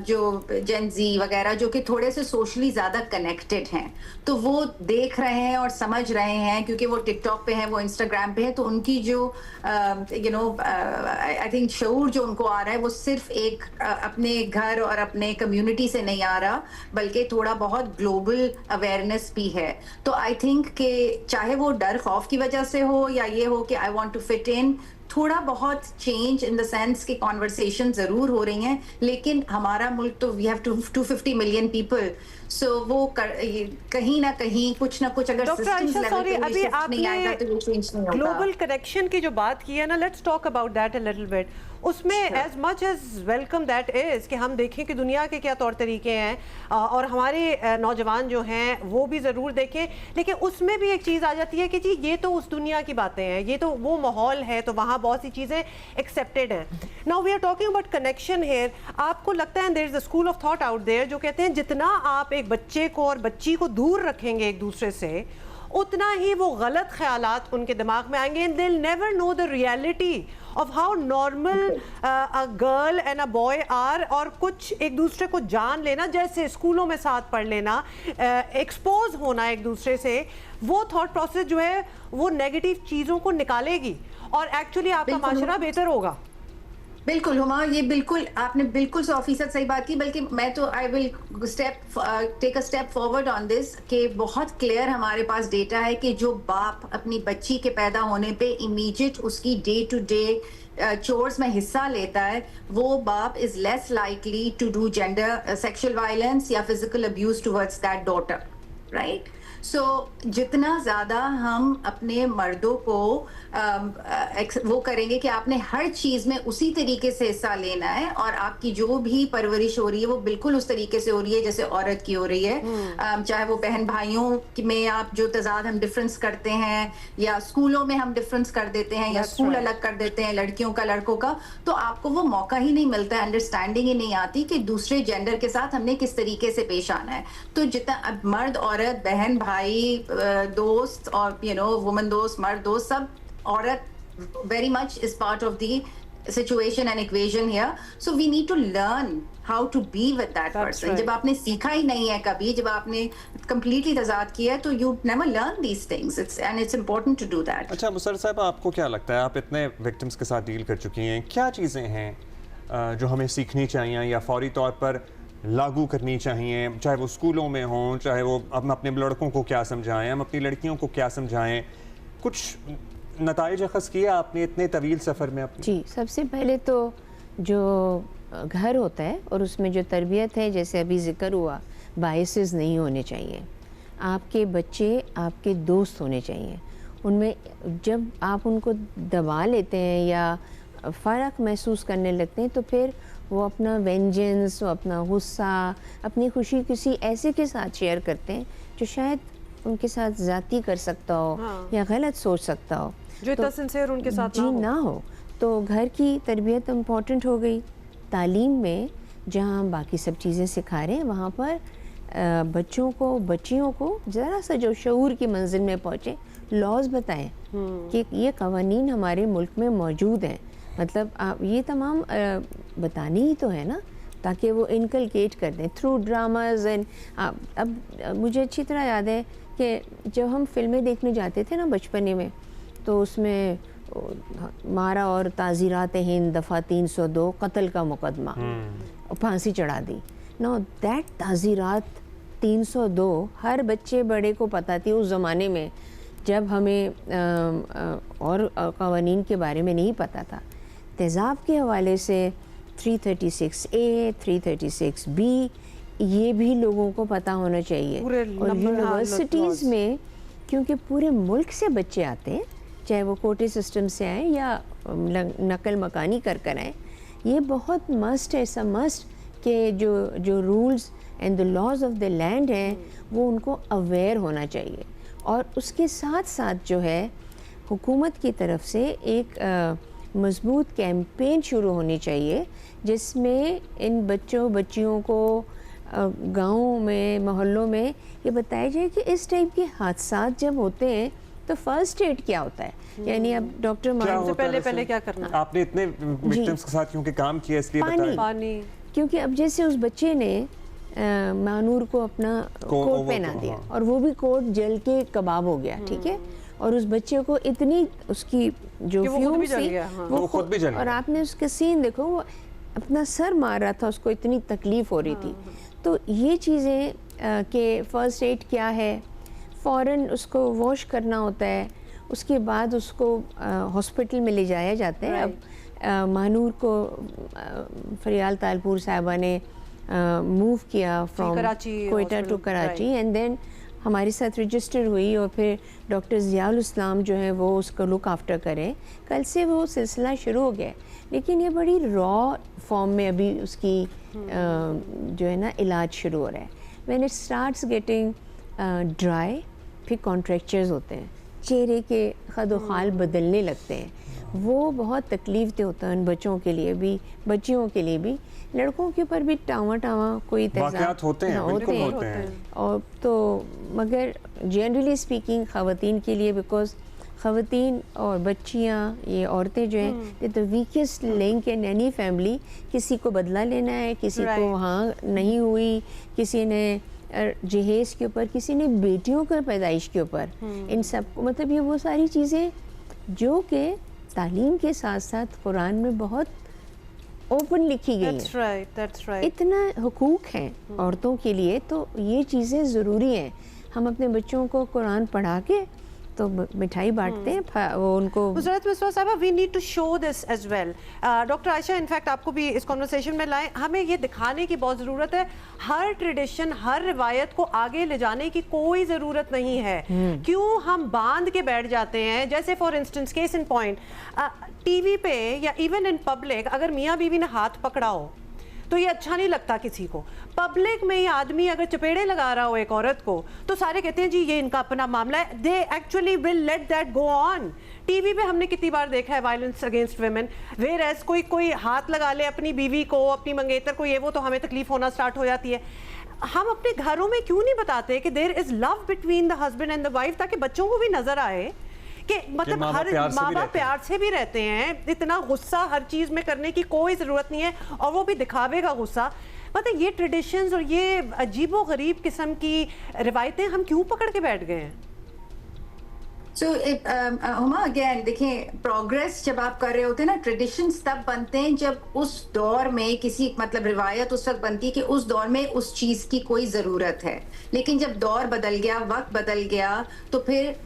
Speaker 7: जो जेन जी वगैरह, जो कि थोड़े से सोशली ज्यादा कनेक्टेड हैं, तो वो देख रहे हैं और समझ रहे हैं, क्योंकि वो टिकटॉक पे हैं, वो इंस्टाग्राम पे है, तो उनकी जो आई थिंक शऊर जो उनको आ रहा है वो सिर्फ एक अपने घर और अपने कम्युनिटी से नहीं आ रहा, बल्कि थोड़ा बहुत ग्लोबल अवेयरनेस भी है। तो आई थिंक कि चाहे वो डर खौफ की वजह से हो या ये हो कि I want to fit in, थोड़ा बहुत चेंज इन द सेंस कि कॉन्वर्सेशन जरूर हो रही हैं, लेकिन हमारा मुल्क तो we have 250 million people, so वो कहीं ना कहीं कुछ ना कुछ, अगर
Speaker 1: डॉक्टर आयशा, सॉरी, अभी आपने ग्लोबल कनेक्शन की जो बात की है ना, let's talk about that a little bit. उसमें as much as welcome that is कि हम देखें कि दुनिया के क्या तौर तरीके हैं और हमारे नौजवान जो हैं वो भी ज़रूर देखें, लेकिन उसमें भी एक चीज़ आ जाती है कि जी ये तो उस दुनिया की बातें हैं, ये तो वो माहौल है, तो वहाँ बहुत सी चीज़ें एक्सेप्टेड हैं। Now we are talking about connection here. आपको लगता है there is a school of thought out there जो कहते हैं जितना आप एक बच्चे को और बच्ची को दूर रखेंगे एक दूसरे से, उतना ही वो गलत ख्यालात उनके दिमाग में आएंगे, and they will never know the reality of how normal a girl and a boy are, और कुछ एक दूसरे को जान लेना, जैसे स्कूलों में साथ पढ़ लेना, एक्सपोज होना एक दूसरे से, वो थॉट प्रोसेस जो है वो नेगेटिव चीज़ों को निकालेगी और एक्चुअली आपका माशरा बेहतर होगा।
Speaker 7: बिल्कुल हुमा, ये बिल्कुल आपने बिल्कुल 100% सही बात की, बल्कि मैं तो I will take a step forward on this कि बहुत क्लियर हमारे पास डेटा है कि जो बाप अपनी बच्ची के पैदा होने पे इमीडिएट उसकी डे टू डे चोर्स में हिस्सा लेता है, वो बाप is less likely to do gender sexual violence या physical abuse towards that daughter, right? So जितना ज़्यादा हम अपने मर्दों को वो करेंगे कि आपने हर चीज़ में उसी तरीके से हिस्सा लेना है, और आपकी जो भी परवरिश हो रही है वो बिल्कुल उस तरीके से हो रही है जैसे औरत की हो रही है, चाहे वो बहन भाइयों में आप जो तजाद हम डिफरेंस करते हैं, या स्कूलों में हम डिफरेंस कर देते हैं, या स्कूल अलग कर देते हैं लड़कियों का लड़कों का, तो आपको वो मौका ही नहीं मिलता है, अंडरस्टैंडिंग ही नहीं आती कि दूसरे जेंडर के साथ हमने किस तरीके से पेश आना है। तो जितना अब मर्द औरत बहन भाई दोस्त और वुमन दोस्त मर्द दोस्त, सब औरत very much is part of the situation and equation here, so we need to learn how to be with that person. जब आपने सीखा ही नहीं है कभी, जब आपने completely तजाद किया है, तो you never learn these things, and it's important to do that.
Speaker 2: अच्छा मुसर्रत साहब, आपको क्या लगता है, आप इतने विक्टिम्स के साथ डील कर चुकी हैं, क्या चीज़ें हैं जो हमें सीखनी चाहिए या फौरी तौर पर लागू करनी चाहिए, चाहे वो स्कूलों में हों, चाहे वो हम अपने लड़कों को क्या समझाएं, हम अपनी लड़कियों को क्या समझाएं? कुछ नताइज अखज़ किया आपने इतने तवील सफ़र में अपने?
Speaker 6: जी, सबसे पहले तो जो घर होता है और उसमें जो तरबियत है, जैसे अभी जिक्र हुआ, बायसेस नहीं होने चाहिए। आपके बच्चे आपके दोस्त होने चाहिए, उनमें जब आप उनको दबा लेते हैं या फ़र्क महसूस करने लगते हैं, तो फिर वो अपना वेंजेंस, वो अपना गुस्सा, अपनी खुशी किसी ऐसे के साथ शेयर करते हैं जो शायद उनके साथ ज़्यादती कर सकता हो, हाँ, या गलत सोच सकता हो,
Speaker 1: जो इतना सिंसियर उनके साथ
Speaker 6: जी ना हो। तो घर की तरबियत इम्पॉर्टेंट हो गई। तालीम में जहाँ हम बाकी सब चीज़ें सिखा रहे हैं, वहाँ पर बच्चों को, बच्चियों को ज़रा सा जो शऊर की मंजिल में पहुँचे, लॉज बताएं कि ये कवानीन हमारे मुल्क में मौजूद हैं, मतलब आप ये तमाम बतानी ही तो है ना, ताकि वो इनकलकेट कर दें थ्रू ड्रामाज। एंड अब मुझे अच्छी तरह याद है कि जब हम फिल्में देखने जाते थे ना बचपने में, तो उसमें मारा और ताज़ीरात हिंद दफ़ा 302 कत्ल का मुकदमा, फांसी चढ़ा दी। नो दैट ताज़ीरात 302 हर बच्चे बड़े को पता थी उस ज़माने में, जब हमें और कवानीन के बारे में नहीं पता था। तेज़ाब के हवाले से 336A, 336B, ये भी लोगों को पता होना चाहिए। और यूनिवर्सिटीज़ में क्योंकि पूरे मुल्क से बच्चे आते हैं, चाहे वो कोटे सिस्टम से आए या नकल मकानी कर आए, ये बहुत मस्ट है, ऐसा मस्ट कि जो rules and the laws of the land हैं वो उनको अवेयर होना चाहिए। और उसके साथ साथ जो है हुकूमत की तरफ से एक मजबूत कैंपेन शुरू होनी चाहिए जिसमें इन बच्चियों को गाँव में, मोहल्लों में ये बताया जाए कि इस टाइप के हादसात जब होते हैं तो फर्स्ट एड क्या होता है। यानी अब डॉक्टर
Speaker 1: से पहले क्या करना है?
Speaker 2: आपने इतने विक्टिम्स के साथ क्योंकि काम किया इसलिए बताएं।
Speaker 1: पानी,
Speaker 6: क्योंकि अब जैसे उस बच्चे ने मानूर को अपना कोट पहना दिया और वो भी कोट जल के कबाब हो गया, ठीक है, और उस बच्चे को इतनी उसकी जो फ्यूम थी वो खुद भी जल गया। और आपने उसका सीन देखो, वो अपना सर मार रहा था, उसको इतनी तकलीफ हो रही थी। तो ये चीज़ें कि फ़र्स्ट एड क्या है, फ़ौरन उसको वॉश करना होता है, उसके बाद उसको हॉस्पिटल में ले जाया जाता है। अब मानूर को फरियाल तालपुर साहिबा ने मूव किया from Quetta to Karachi and then हमारे साथ रजिस्टर हुई और फिर डॉक्टर ज़ियाउल इस्लाम जो है वो उसको लुक आफ्टर करें। कल से वो सिलसिला शुरू हो गया, लेकिन ये बड़ी रॉ फॉर्म में अभी उसकी जो है ना इलाज शुरू हो रहा है। When it starts getting dry, फिर कॉन्ट्रैक्चर्स होते हैं, चेहरे के खदोखाल बदलने लगते हैं, वो बहुत तकलीफ दे होता है उन बच्चों के लिए भी, बच्चियों के लिए भी। लड़कों के ऊपर भी टावा कोई
Speaker 2: वाक़यात होते हैं।
Speaker 6: और तो मगर जनरली स्पीकिंग ख़वातीन के लिए, बिकॉज ख़वातीन और बच्चियाँ, ये औरतें जो हैं the weakest link in any family. किसी को बदला लेना है, किसी को वहाँ नहीं हुई, किसी ने जहेज़ के ऊपर, किसी ने बेटियों का पैदाइश के ऊपर, इन सब को मतलब ये वो सारी चीज़ें जो कि तालीम के साथ साथ कुरान में बहुत ओपन लिखी गई है।
Speaker 1: That's right.
Speaker 6: इतना हुकूक हैं औरतों के लिए, तो ये चीज़ें ज़रूरी हैं। हम अपने बच्चों को कुरान पढ़ा के तो मिठाई बांटते हैं वो उनको।
Speaker 1: मुसरत मिसबा साहबा, we need to show this as well. Doctor Ayesha, in fact आपको भी इस कॉन्वर्सेशन में लाएं, हमें ये दिखाने की बहुत ज़रूरत है। हर ट्रेडिशन, हर रिवायत को आगे ले जाने की कोई ज़रूरत नहीं है। क्यों हम बांध के बैठ जाते हैं? जैसे for instance, case in point, TV पे या इवन इन पब्लिक अगर मियाँ बीवी ने हाथ पकड़ा हो तो ये अच्छा नहीं लगता किसी को। पब्लिक में ये आदमी अगर चपेड़े लगा रहा हो एक औरत को तो सारे कहते हैं जी ये इनका अपना मामला है। They actually will let that go on. TV पे हमने कितनी बार देखा है violence against women, whereas कोई हाथ लगा ले अपनी बीवी को, अपनी मंगेतर को, ये वो, तो हमें तकलीफ होना स्टार्ट हो जाती है। हम अपने घरों में क्यों नहीं बताते कि there is love between the husband and the wife, ताकि बच्चों को भी नजर आए कि मतलब हर माँ बाप प्यार से भी रहते हैं। इतना गुस्सा हर चीज में करने की कोई जरूरत नहीं है, और वो भी दिखावे का गुस्सा। मतलब ये ट्रेडिशंस और ये अजीबो गरीब किस्म की रिवायतें हम क्यों पकड़ के बैठ गए हैं?
Speaker 7: So, हुमा अगेन देखें, प्रोग्रेस जब आप कर रहे होते हैं ना, ट्रेडिशंस तब बनते हैं जब उस दौर में किसी मतलब रिवायत उस वक्त बनती है कि उस दौर में उस चीज की कोई जरूरत है। लेकिन जब दौर बदल गया, वक्त बदल गया, तो फिर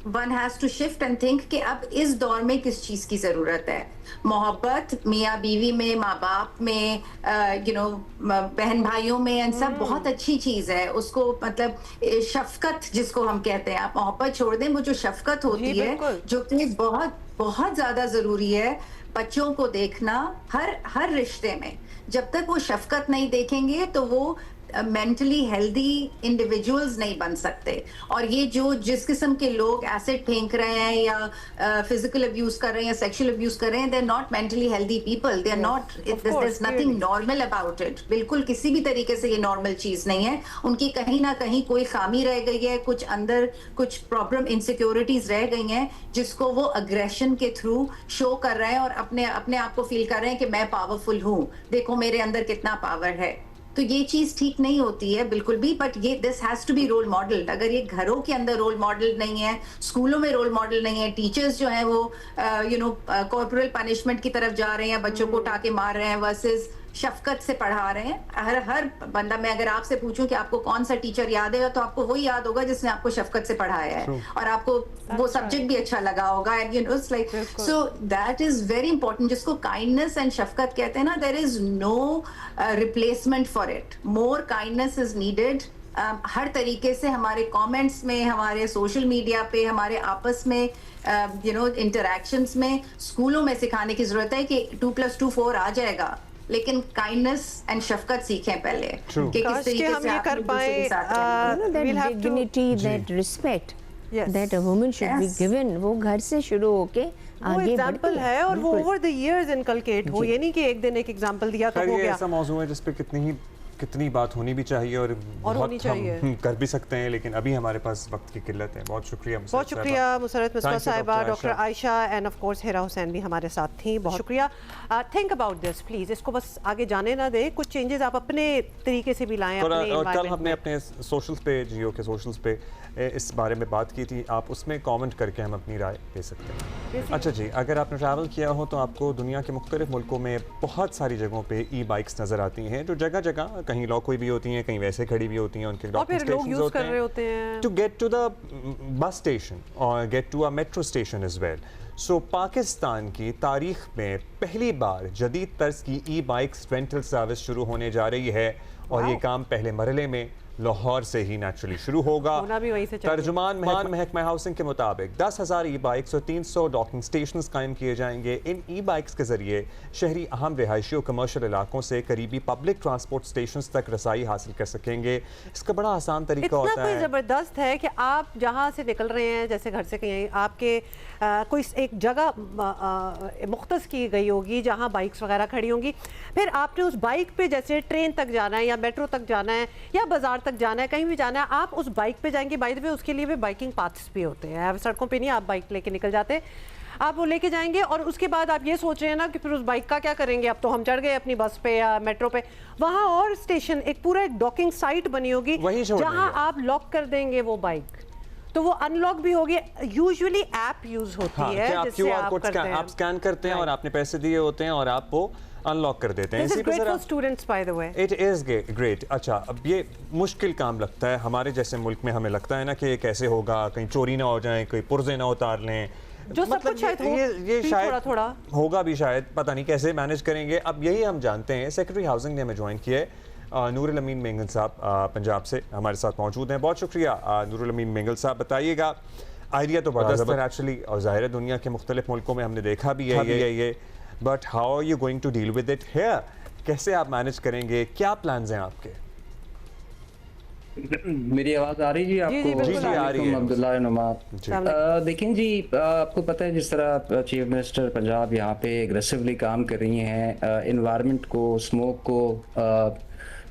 Speaker 7: one has to shift and think कि अब इस दौर में किस चीज की जरूरत है। मोहब्बत मियाँ बीवी में, माँ बाप में, बहन भाइयों में, इन सब बहुत अच्छी चीज है। उसको मतलब शफकत जिसको हम कहते हैं, आप मोहब्बत छोड़ दें, वो जो शफकत होती है जो कि बहुत बहुत ज्यादा जरूरी है। बच्चों को देखना हर रिश्ते में, जब तक वो शफकत नहीं देखेंगे तो वो मेंटली हेल्दी इंडिविजुअल्स नहीं बन सकते। और ये जो जिस किस्म के लोग एसिड फेंक रहे हैं या फिजिकल अब्यूज कर रहे हैं या सेक्सुअल अब्यूज कर रहे हैं, they are not mentally healthy people, they are not, there is nothing normal about it. बिल्कुल किसी भी तरीके से ये नॉर्मल चीज नहीं है। उनकी कहीं ना कहीं कोई खामी रह गई है, कुछ अंदर कुछ प्रॉब्लम, इनसिक्योरिटीज रह गई हैं, जिसको वो अग्रेशन के थ्रू शो कर रहे हैं और अपने आप को फील कर रहे हैं कि मैं पावरफुल हूँ, देखो मेरे अंदर कितना पावर है। तो ये चीज ठीक नहीं होती है बिल्कुल भी। बट ये this has to be role model. अगर ये घरों के अंदर रोल मॉडल नहीं है, स्कूलों में रोल मॉडल नहीं है, टीचर्स जो हैं वो कॉर्पोरल पनिशमेंट की तरफ जा रहे हैं, बच्चों को उठा के मार रहे हैं, वर्सेस शफकत से पढ़ा रहे हैं। हर बंदा, मैं अगर आपसे पूछूं कि आपको कौन सा टीचर याद है, तो आपको वही याद होगा जिसने आपको शफकत से पढ़ाया है और आपको वो सब्जेक्ट भी अच्छा लगा होगा। And you know it's like, so that is very important, जिसको काइंडनेस एंड शफकत कहते हैं ना, there is no replacement for it. More kindness is needed. हर तरीके से, हमारे कमेंट्स में, हमारे सोशल मीडिया पे, हमारे आपस में यू नो इंटरैक्शंस में, स्कूलों में सिखाने की जरूरत है कि 2+2 4 आ जाएगा, लेकिन काइंडनेस एंड शफकत सीखें पहले कि किस तरीके से आप एक दूसरे के साथ रहें।
Speaker 6: that dignity, that respect that a woman should be given, वो घर से शुरू होके आगे
Speaker 1: एग्जाम्पल है और वो ओवर द इयर्स इनकलकेट हो। ये नहीं कि एक दिन एक एग्जाम्पल दिया तो हो गया।
Speaker 2: ऐसा मौजू है जिस पे कितनी बात होनी भी चाहिए और
Speaker 1: होनी चाहिए,
Speaker 2: हम कर भी सकते हैं, लेकिन अभी हमारे पास वक्त की किल्लत है। बहुत शुक्रिया
Speaker 1: मुसरत मुस्तफा साहिबा, doctor Ayesha and of course Hira Hussain भी हमारे साथ थी। बहुत शुक्रिया। थिंक अबाउट दिस प्लीज, इसको बस आगे जाने ना दें, कुछ चेंजेस आप अपने तरीके से भी लाएं अपने
Speaker 2: और कल
Speaker 1: एनवायरनमेंट
Speaker 2: हमने
Speaker 1: में।
Speaker 2: अपने सोशल्स पे, जियो के सोशल्स पे इस बारे में बात की थी, आप उसमें कमेंट करके हम अपनी राय दे सकते हैं। अच्छा जी, अगर आपने ट्रैवल किया हो तो आपको दुनिया के मुख्तलिफ मुल्कों में बहुत सारी जगहों पे ई बाइक्स नज़र आती हैं, जो जगह जगह कहीं लॉक भी होती हैं, कहीं वैसे खड़ी भी होती हैं, उनके डॉकिंग स्टेशंस होते हैं to get to the bus station और get to a metro station as well. So Pakistan की तारीख में पहली बार जदीद तर्ज की ई बाइक्स रेंटल सर्विस शुरू होने जा रही है और ये काम पहले मरहले में लाहौर से ही नेचुरली शुरू होगा। तर्जुमान महकमा हाउसिंग के मुताबिक 10,000 ई बाइक्स और 300 डॉकिंग स्टेशन कायम किए जाएंगे। इन ई बाइक्स के जरिए शहरी अहम रिहायशी और कमर्शियल इलाकों से करीबी पब्लिक ट्रांसपोर्ट स्टेशन तक रसाई हासिल कर सकेंगे। इसका बड़ा आसान तरीका होता है,
Speaker 1: ज़बरदस्त है कि आप जहाँ से निकल रहे हैं, जैसे घर से कहीं आपके कोई एक जगह मुख्तस की गई होगी जहाँ बाइक्स वगैरह खड़ी होंगी, फिर आपने उस बाइक पे जैसे ट्रेन तक जाना है या मेट्रो तक जाना है या बाजार तक जाना है, कहीं भी जाना है, आप उस बाइक पे जाएंगे। बाय द वे उसके लिए भी बाइकिंग पाथ्स भी होते हैं, सड़कों पे नहीं आप बाइक लेके निकल जाते, आप वो लेके जाएंगे और उसके बाद आप ये सोच रहे हैं ना कि फिर उस बाइक का क्या करेंगे। अब तो हम चढ़ गए अपनी बस पे या मेट्रो पे, वहाँ और स्टेशन एक पूरा एक डॉकिंग साइट बनी होगी जहाँ आप लॉक कर देंगे वो बाइक, तो वो अनलॉक भी होगी। यूजुअली ऐप यूज होती है जिससे आप
Speaker 2: स्कैन करते हैं और आपने पैसे दिए होते हैं और आप वो अनलॉक कर देते हैं।
Speaker 1: इसी पे जरा students by the way
Speaker 2: it is great. अच्छा, अब ये मुश्किल काम लगता है हमारे जैसे मुल्क में, हमें लगता है ना कि कैसे होगा, कहीं चोरी ना हो जाए, कोई पुर्जे ना उतार लें,
Speaker 1: जो सब कुछ शायद
Speaker 2: ये शायद
Speaker 1: थोड़ा
Speaker 2: होगा भी, शायद पता नहीं कैसे मैनेज करेंगे। अब यही हम जानते हैं। सेक्रेटरी हाउसिंग ने हमें ज्वाइन किया है, नूरुल अमीन मेंगल साहब पंजाब से हमारे साथ मौजूद हैं। बहुत शुक्रिया नूरुल अमीन मेंगल साहब। बताइएगा, आइडिया तो बड़ा ज़बरदस्त एक्चुअली, और ज़ाहिर है दुनिया के मुख्तलिफ मुल्कों में हमने देखा भी है ये, but how are you going to deal with it here? कैसे आप मैनेज करेंगे, क्या प्लान्स हैं आपके?
Speaker 9: मेरी आवाज आ रही जी आपको?
Speaker 2: जी आ रही है।
Speaker 9: अब्दुल्ला नुमा। देखें जी, आपको पता है जिस तरह चीफ मिनिस्टर पंजाब यहाँ पे एग्रेसिवली काम कर रही हैं, एनवायरनमेंट को, स्मोक को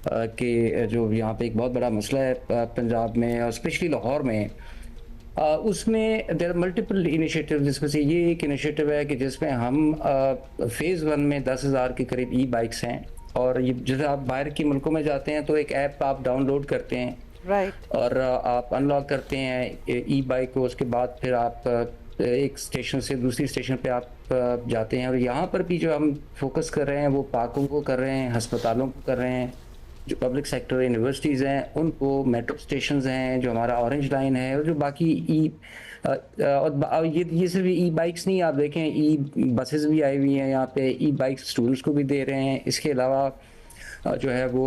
Speaker 9: कि जो यहाँ पे एक बहुत बड़ा मसला है पंजाब में और स्पेशली लाहौर में, उसमें देयर आर मल्टीपल इनिशिएटिव, जिसमें से ये एक इनिशिएटिव है कि जिसमें हम फेज़ 1 में 10,000 के करीब ई बाइक्स हैं, और ये जैसे आप बाहर के मुल्कों में जाते हैं तो एक ऐप आप डाउनलोड करते हैं, और आप अनलॉक करते हैं ई बाइक को, उसके बाद फिर आप एक स्टेशन से दूसरी स्टेशन पे आप जाते हैं। और यहाँ पर भी जो हम फोकस कर रहे हैं वो पार्कों को कर रहे हैं, हस्पतालों को कर रहे हैं, जो पब्लिक सेक्टर यूनिवर्सिटीज़ हैं उनको, मेट्रो स्टेशंस हैं, जो हमारा ऑरेंज लाइन है, और जो बाकी और ये सिर्फ ई बाइक्स नहीं, आप देखें ई बसेस भी आई हुई हैं यहाँ पे, ई बाइक्स स्टूडेंट्स को भी दे रहे हैं। इसके अलावा जो है वो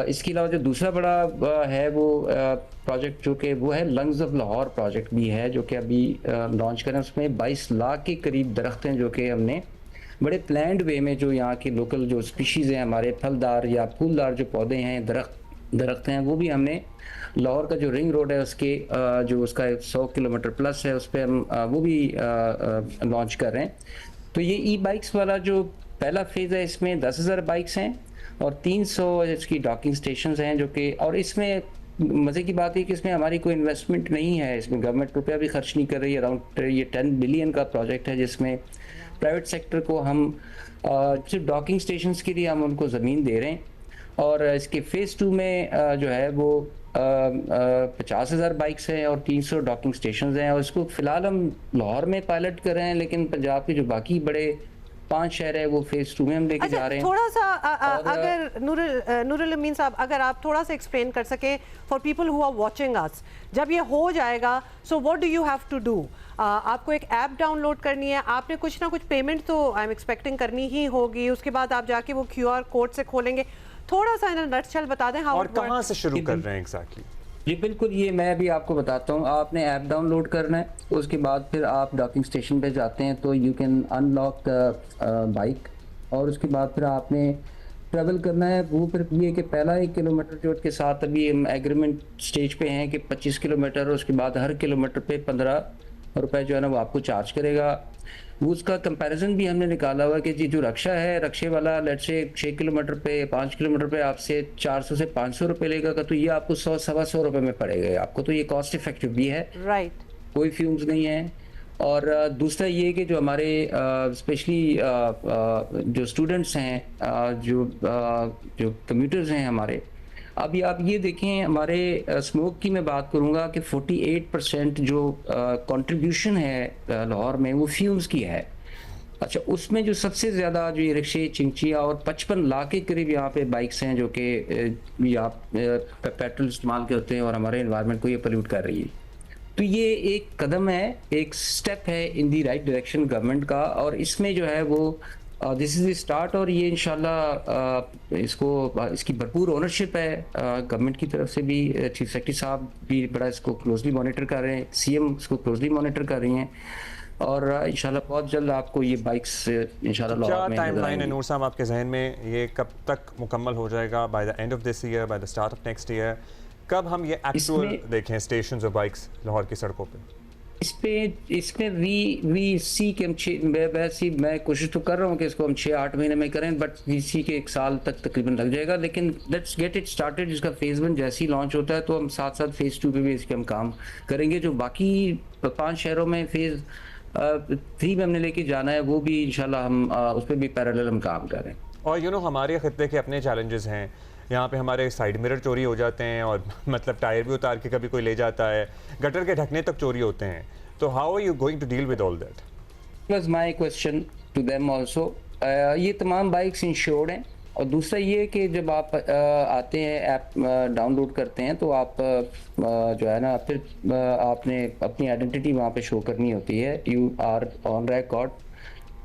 Speaker 9: इसके अलावा जो दूसरा बड़ा है वो प्रोजेक्ट जो कि वो है लंग्स ऑफ लाहौर प्रोजेक्ट भी है, जो कि अभी लॉन्च करें। उसमें 22 लाख के करीब दरख्त हैं जो कि हमने बड़े प्लान्ड वे में, जो यहाँ की लोकल जो स्पीशीज़ हैं, हमारे फलदार या फूलदार जो पौधे हैं, दरख्त हैं, वो भी हमने लाहौर का जो रिंग रोड है उसके जो उसका 100 किलोमीटर प्लस है उस पर हम वो भी लॉन्च कर रहे हैं। तो ये ई बाइक्स वाला जो पहला फेज़ है, इसमें 10,000 बाइक्स हैं और 300 इसकी डॉकिंग स्टेशंस हैं, जो कि, और इसमें मज़े की बात है कि इसमें हमारी कोई इन्वेस्टमेंट नहीं है, इसमें गवर्नमेंट रुपया भी खर्च नहीं कर रही है। अराउंड ये 10 बिलियन का प्रोजेक्ट है, जिसमें प्राइवेट सेक्टर को हम सिर्फ डॉकिंग स्टेशंस के लिए हम उनको ज़मीन दे रहे हैं, और इसके फेज़ 2 में जो है वो 50,000 बाइक्स हैं और 300 डॉकिंग स्टेशंस हैं, और इसको फ़िलहाल हम लाहौर में पायलट कर रहे हैं, लेकिन पंजाब के जो बाकी बड़े 5 शहर है वो फेज 2 में हम लेके जा रहे हैं।
Speaker 1: थोड़ा सा अगर नूरुल अमीन साहब, अगर आप थोड़ा सा एक्सप्लेन कर सके for people who are watching us, जब ये हो जाएगा so what do you have to do? आपको एक ऐप डाउनलोड करनी है, आपने कुछ ना कुछ पेमेंट तो आई एम एक्सपेक्टिंग करनी ही होगी, उसके बाद आप जाके वो QR कोड से खोलेंगे। थोड़ा सा इन नटशेल बता दें हाउ
Speaker 2: और कहाँ से शुरू कर रहे हैं एग्जैक्टली?
Speaker 9: जी बिल्कुल, ये मैं भी आपको बताता हूँ। आपने ऐप डाउनलोड करना है, उसके बाद फिर आप डॉकिंग स्टेशन पे जाते हैं तो यू कैन अनलॉक बाइक, और उसके बाद फिर आपने ट्रैवल करना है। वो फिर ये कि पहला 1 किलोमीटर जो के साथ अभी हम एग्रीमेंट स्टेज पे हैं कि 25 किलोमीटर, उसके बाद हर किलोमीटर पे 15 रुपए जो है ना वो आपको चार्ज करेगा। वो उसका कंपैरिजन भी हमने निकाला हुआ कि जी जो रक्षा है, रक्षे वाला लेट से 6 किलोमीटर पे 5 किलोमीटर पे आपसे 400 से 500 रुपए लेगा का, तो ये आपको 100-125 रुपए में पड़ेगा आपको, तो ये कॉस्ट इफेक्टिव भी है,
Speaker 1: राइट,
Speaker 9: कोई फ्यूम्स नहीं है। और दूसरा ये कि जो हमारे स्पेशली जो स्टूडेंट्स हैं, जो कम्यूटर्स हैं हमारे, अभी आप ये देखें हमारे स्मोक की मैं बात करूंगा कि 48% जो कंट्रीब्यूशन है लाहौर में वो फ्यूम्स की है। अच्छा, उसमें जो सबसे ज़्यादा जो ये रिक्शे, चिंचिया और 55 लाख के करीब यहाँ पे बाइक्स हैं जो कि यहाँ पेट्रोल इस्तेमाल करते हैं और हमारे एनवायरनमेंट को ये पोल्यूट कर रही है। तो ये एक कदम है, एक स्टेप है इन दी राइट डायरेक्शन गवर्नमेंट का, और इसमें जो है वो दिस इज़ द स्टार्ट, और ये इंशाल्लाह इसकी भरपूर ओनरशिप है गवर्नमेंट की तरफ से भी। चीफ सेक्रेटरी साहब भी बड़ा इसको क्लोजली मॉनिटर कर रहे हैं, CM इसको क्लोजली मॉनिटर कर रही हैं, और इंशाल्लाह बहुत जल्द आपको ये बाइक्स इंशाल्लाह
Speaker 2: क्या टाइमलाइन है नूर साहब आपके जहन में? ये कब तक मुकम्मल हो जाएगा? By the end of this year, by the start of next year? कब हम ये एक्चुअल देखें स्टेशंस और बाइक्स लाहौर की सड़कों पे?
Speaker 9: इसमें वी सी के मैं कोशिश तो कर रहा हूँ कि इसको हम 6-8 महीने में करें, बट वी सी के 1 साल तक तकरीबन लग जाएगा। लेकिन लेट्स गेट इट स्टार्टेड। इसका फेज़ 1 जैसे ही लॉन्च होता है तो हम साथ साथ फेज़ 2 पे भी इसके हम काम करेंगे। जो बाकी 5 शहरों में फेज़ 3 में हमने लेके जाना है, वो भी इंशाल्लाह हम उस पर भी पैरेलल हम काम करें।
Speaker 2: और हमारे खत्ते के अपने चैलेंजेस हैं। यहाँ पे हमारे साइड मिरर चोरी हो जाते हैं, और मतलब टायर भी उतार के कभी कोई ले जाता है, गटर के ढकने तक चोरी होते हैं। तो how are you going to deal with all that?
Speaker 9: Was my question to them also. ये तमाम बाइक्स इंश्योर्ड हैं, और दूसरा ये कि जब आप आते हैं, ऐप डाउनलोड करते हैं, तो आप जो है ना फिर आपने अपनी आइडेंटिटी वहाँ पे शो करनी होती है, यू आर ऑन रिकॉर्ड।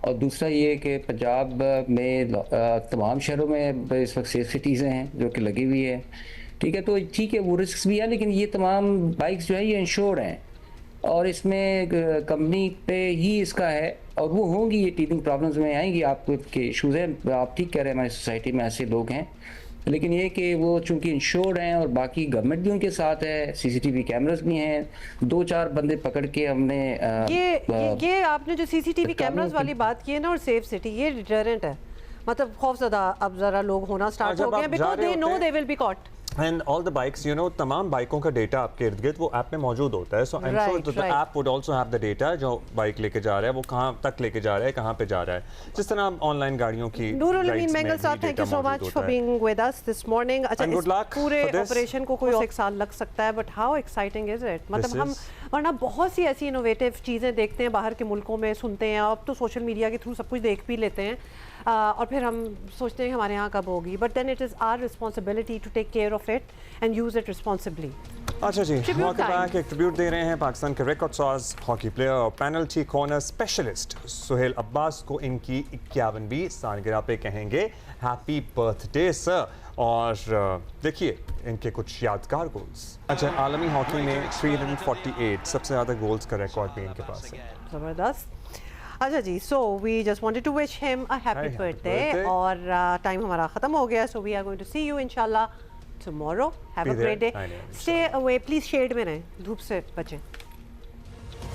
Speaker 9: और दूसरा ये कि पंजाब में तमाम शहरों में इस वक्त सेफ सिटीज़ हैं जो कि लगी हुई है, ठीक है। तो ठीक है, वो रिस्क भी है, लेकिन ये तमाम बाइक्स जो है ये इंश्योर्ड हैं, और इसमें कंपनी पे ही इसका है, और वो होंगी, ये टीथिंग प्रॉब्लम्स में आएंगी, आपको के इशूज़ हैं। आप ठीक कह रहे हैं, हमारी सोसाइटी में ऐसे लोग हैं, लेकिन ये कि वो चूंकि इंश्योर्ड हैं और बाकी गवर्नमेंट भी उनके साथ है, CCTV कैमरास भी हैं, 2-4 बंदे पकड़ के हमने
Speaker 1: ये आपने जो CCTV कैमरास वाली बात की है ना, और सेफ सिटी, ये डिटरेंट है। मतलब खौफजदा अब जरा लोग होना स्टार्ट हो गए हैं, because they know they will be caught.
Speaker 2: And all the bikes, तमाम बाइकों का डेटा आपके इर्द गिर्द वो ऐप में मौजूद होता है। So I'm sure that the app would also have the data, जो बाइक लेके जा रहा है वो कहाँ तक लेके जा रहा है, कहाँ पे जा रहा है, जिस तरह ऑनलाइन गाड़ियों की।
Speaker 1: नूरुल अमीन मेंगल साहब, thank you so much for being with us this morning. अच्छा, इस पूरे ऑपरेशन को कोई 1 साल लग सकता है, but how exciting is it? मतलब हम वरना बहुत सी ऐसी इनोवेटिव चीज़ें देखते हैं बाहर के मुल्कों में, सुनते हैं, अब तो सोशल मीडिया के थ्रू सब कुछ देख भी लेते हैं, और फिर हम सोचते हैं हमारे यहाँ कब होगी, but then it is our responsibility to take care of it and use it responsibly.
Speaker 2: अच्छा जी, मौके पर एक ट्रिब्यूट दे रहे हैं पाकिस्तान के रिकॉर्ड साज हॉकी प्लेयर और penalty corner specialist Sohail Abbas को इनकी 51वीं सालगिरह पे कहेंगे हैप्पी बर्थडे सर। और देखिए इनके कुछ यादगार गोल्स। अच्छा, आलमी हॉकी में 348 सबसे ज़्यादा गोल्स का रिकॉर्ड भी इनके पास है।
Speaker 1: ज़बरदस्त। अच्छा जी, so we just wanted to wish him a happy birthday, और टाइम हमारा ख़त्म हो गया, so we are going to see you इंशाल्लाह tomorrow. Have a great day. Stay away, please, shade में रहें, धूप से बचें।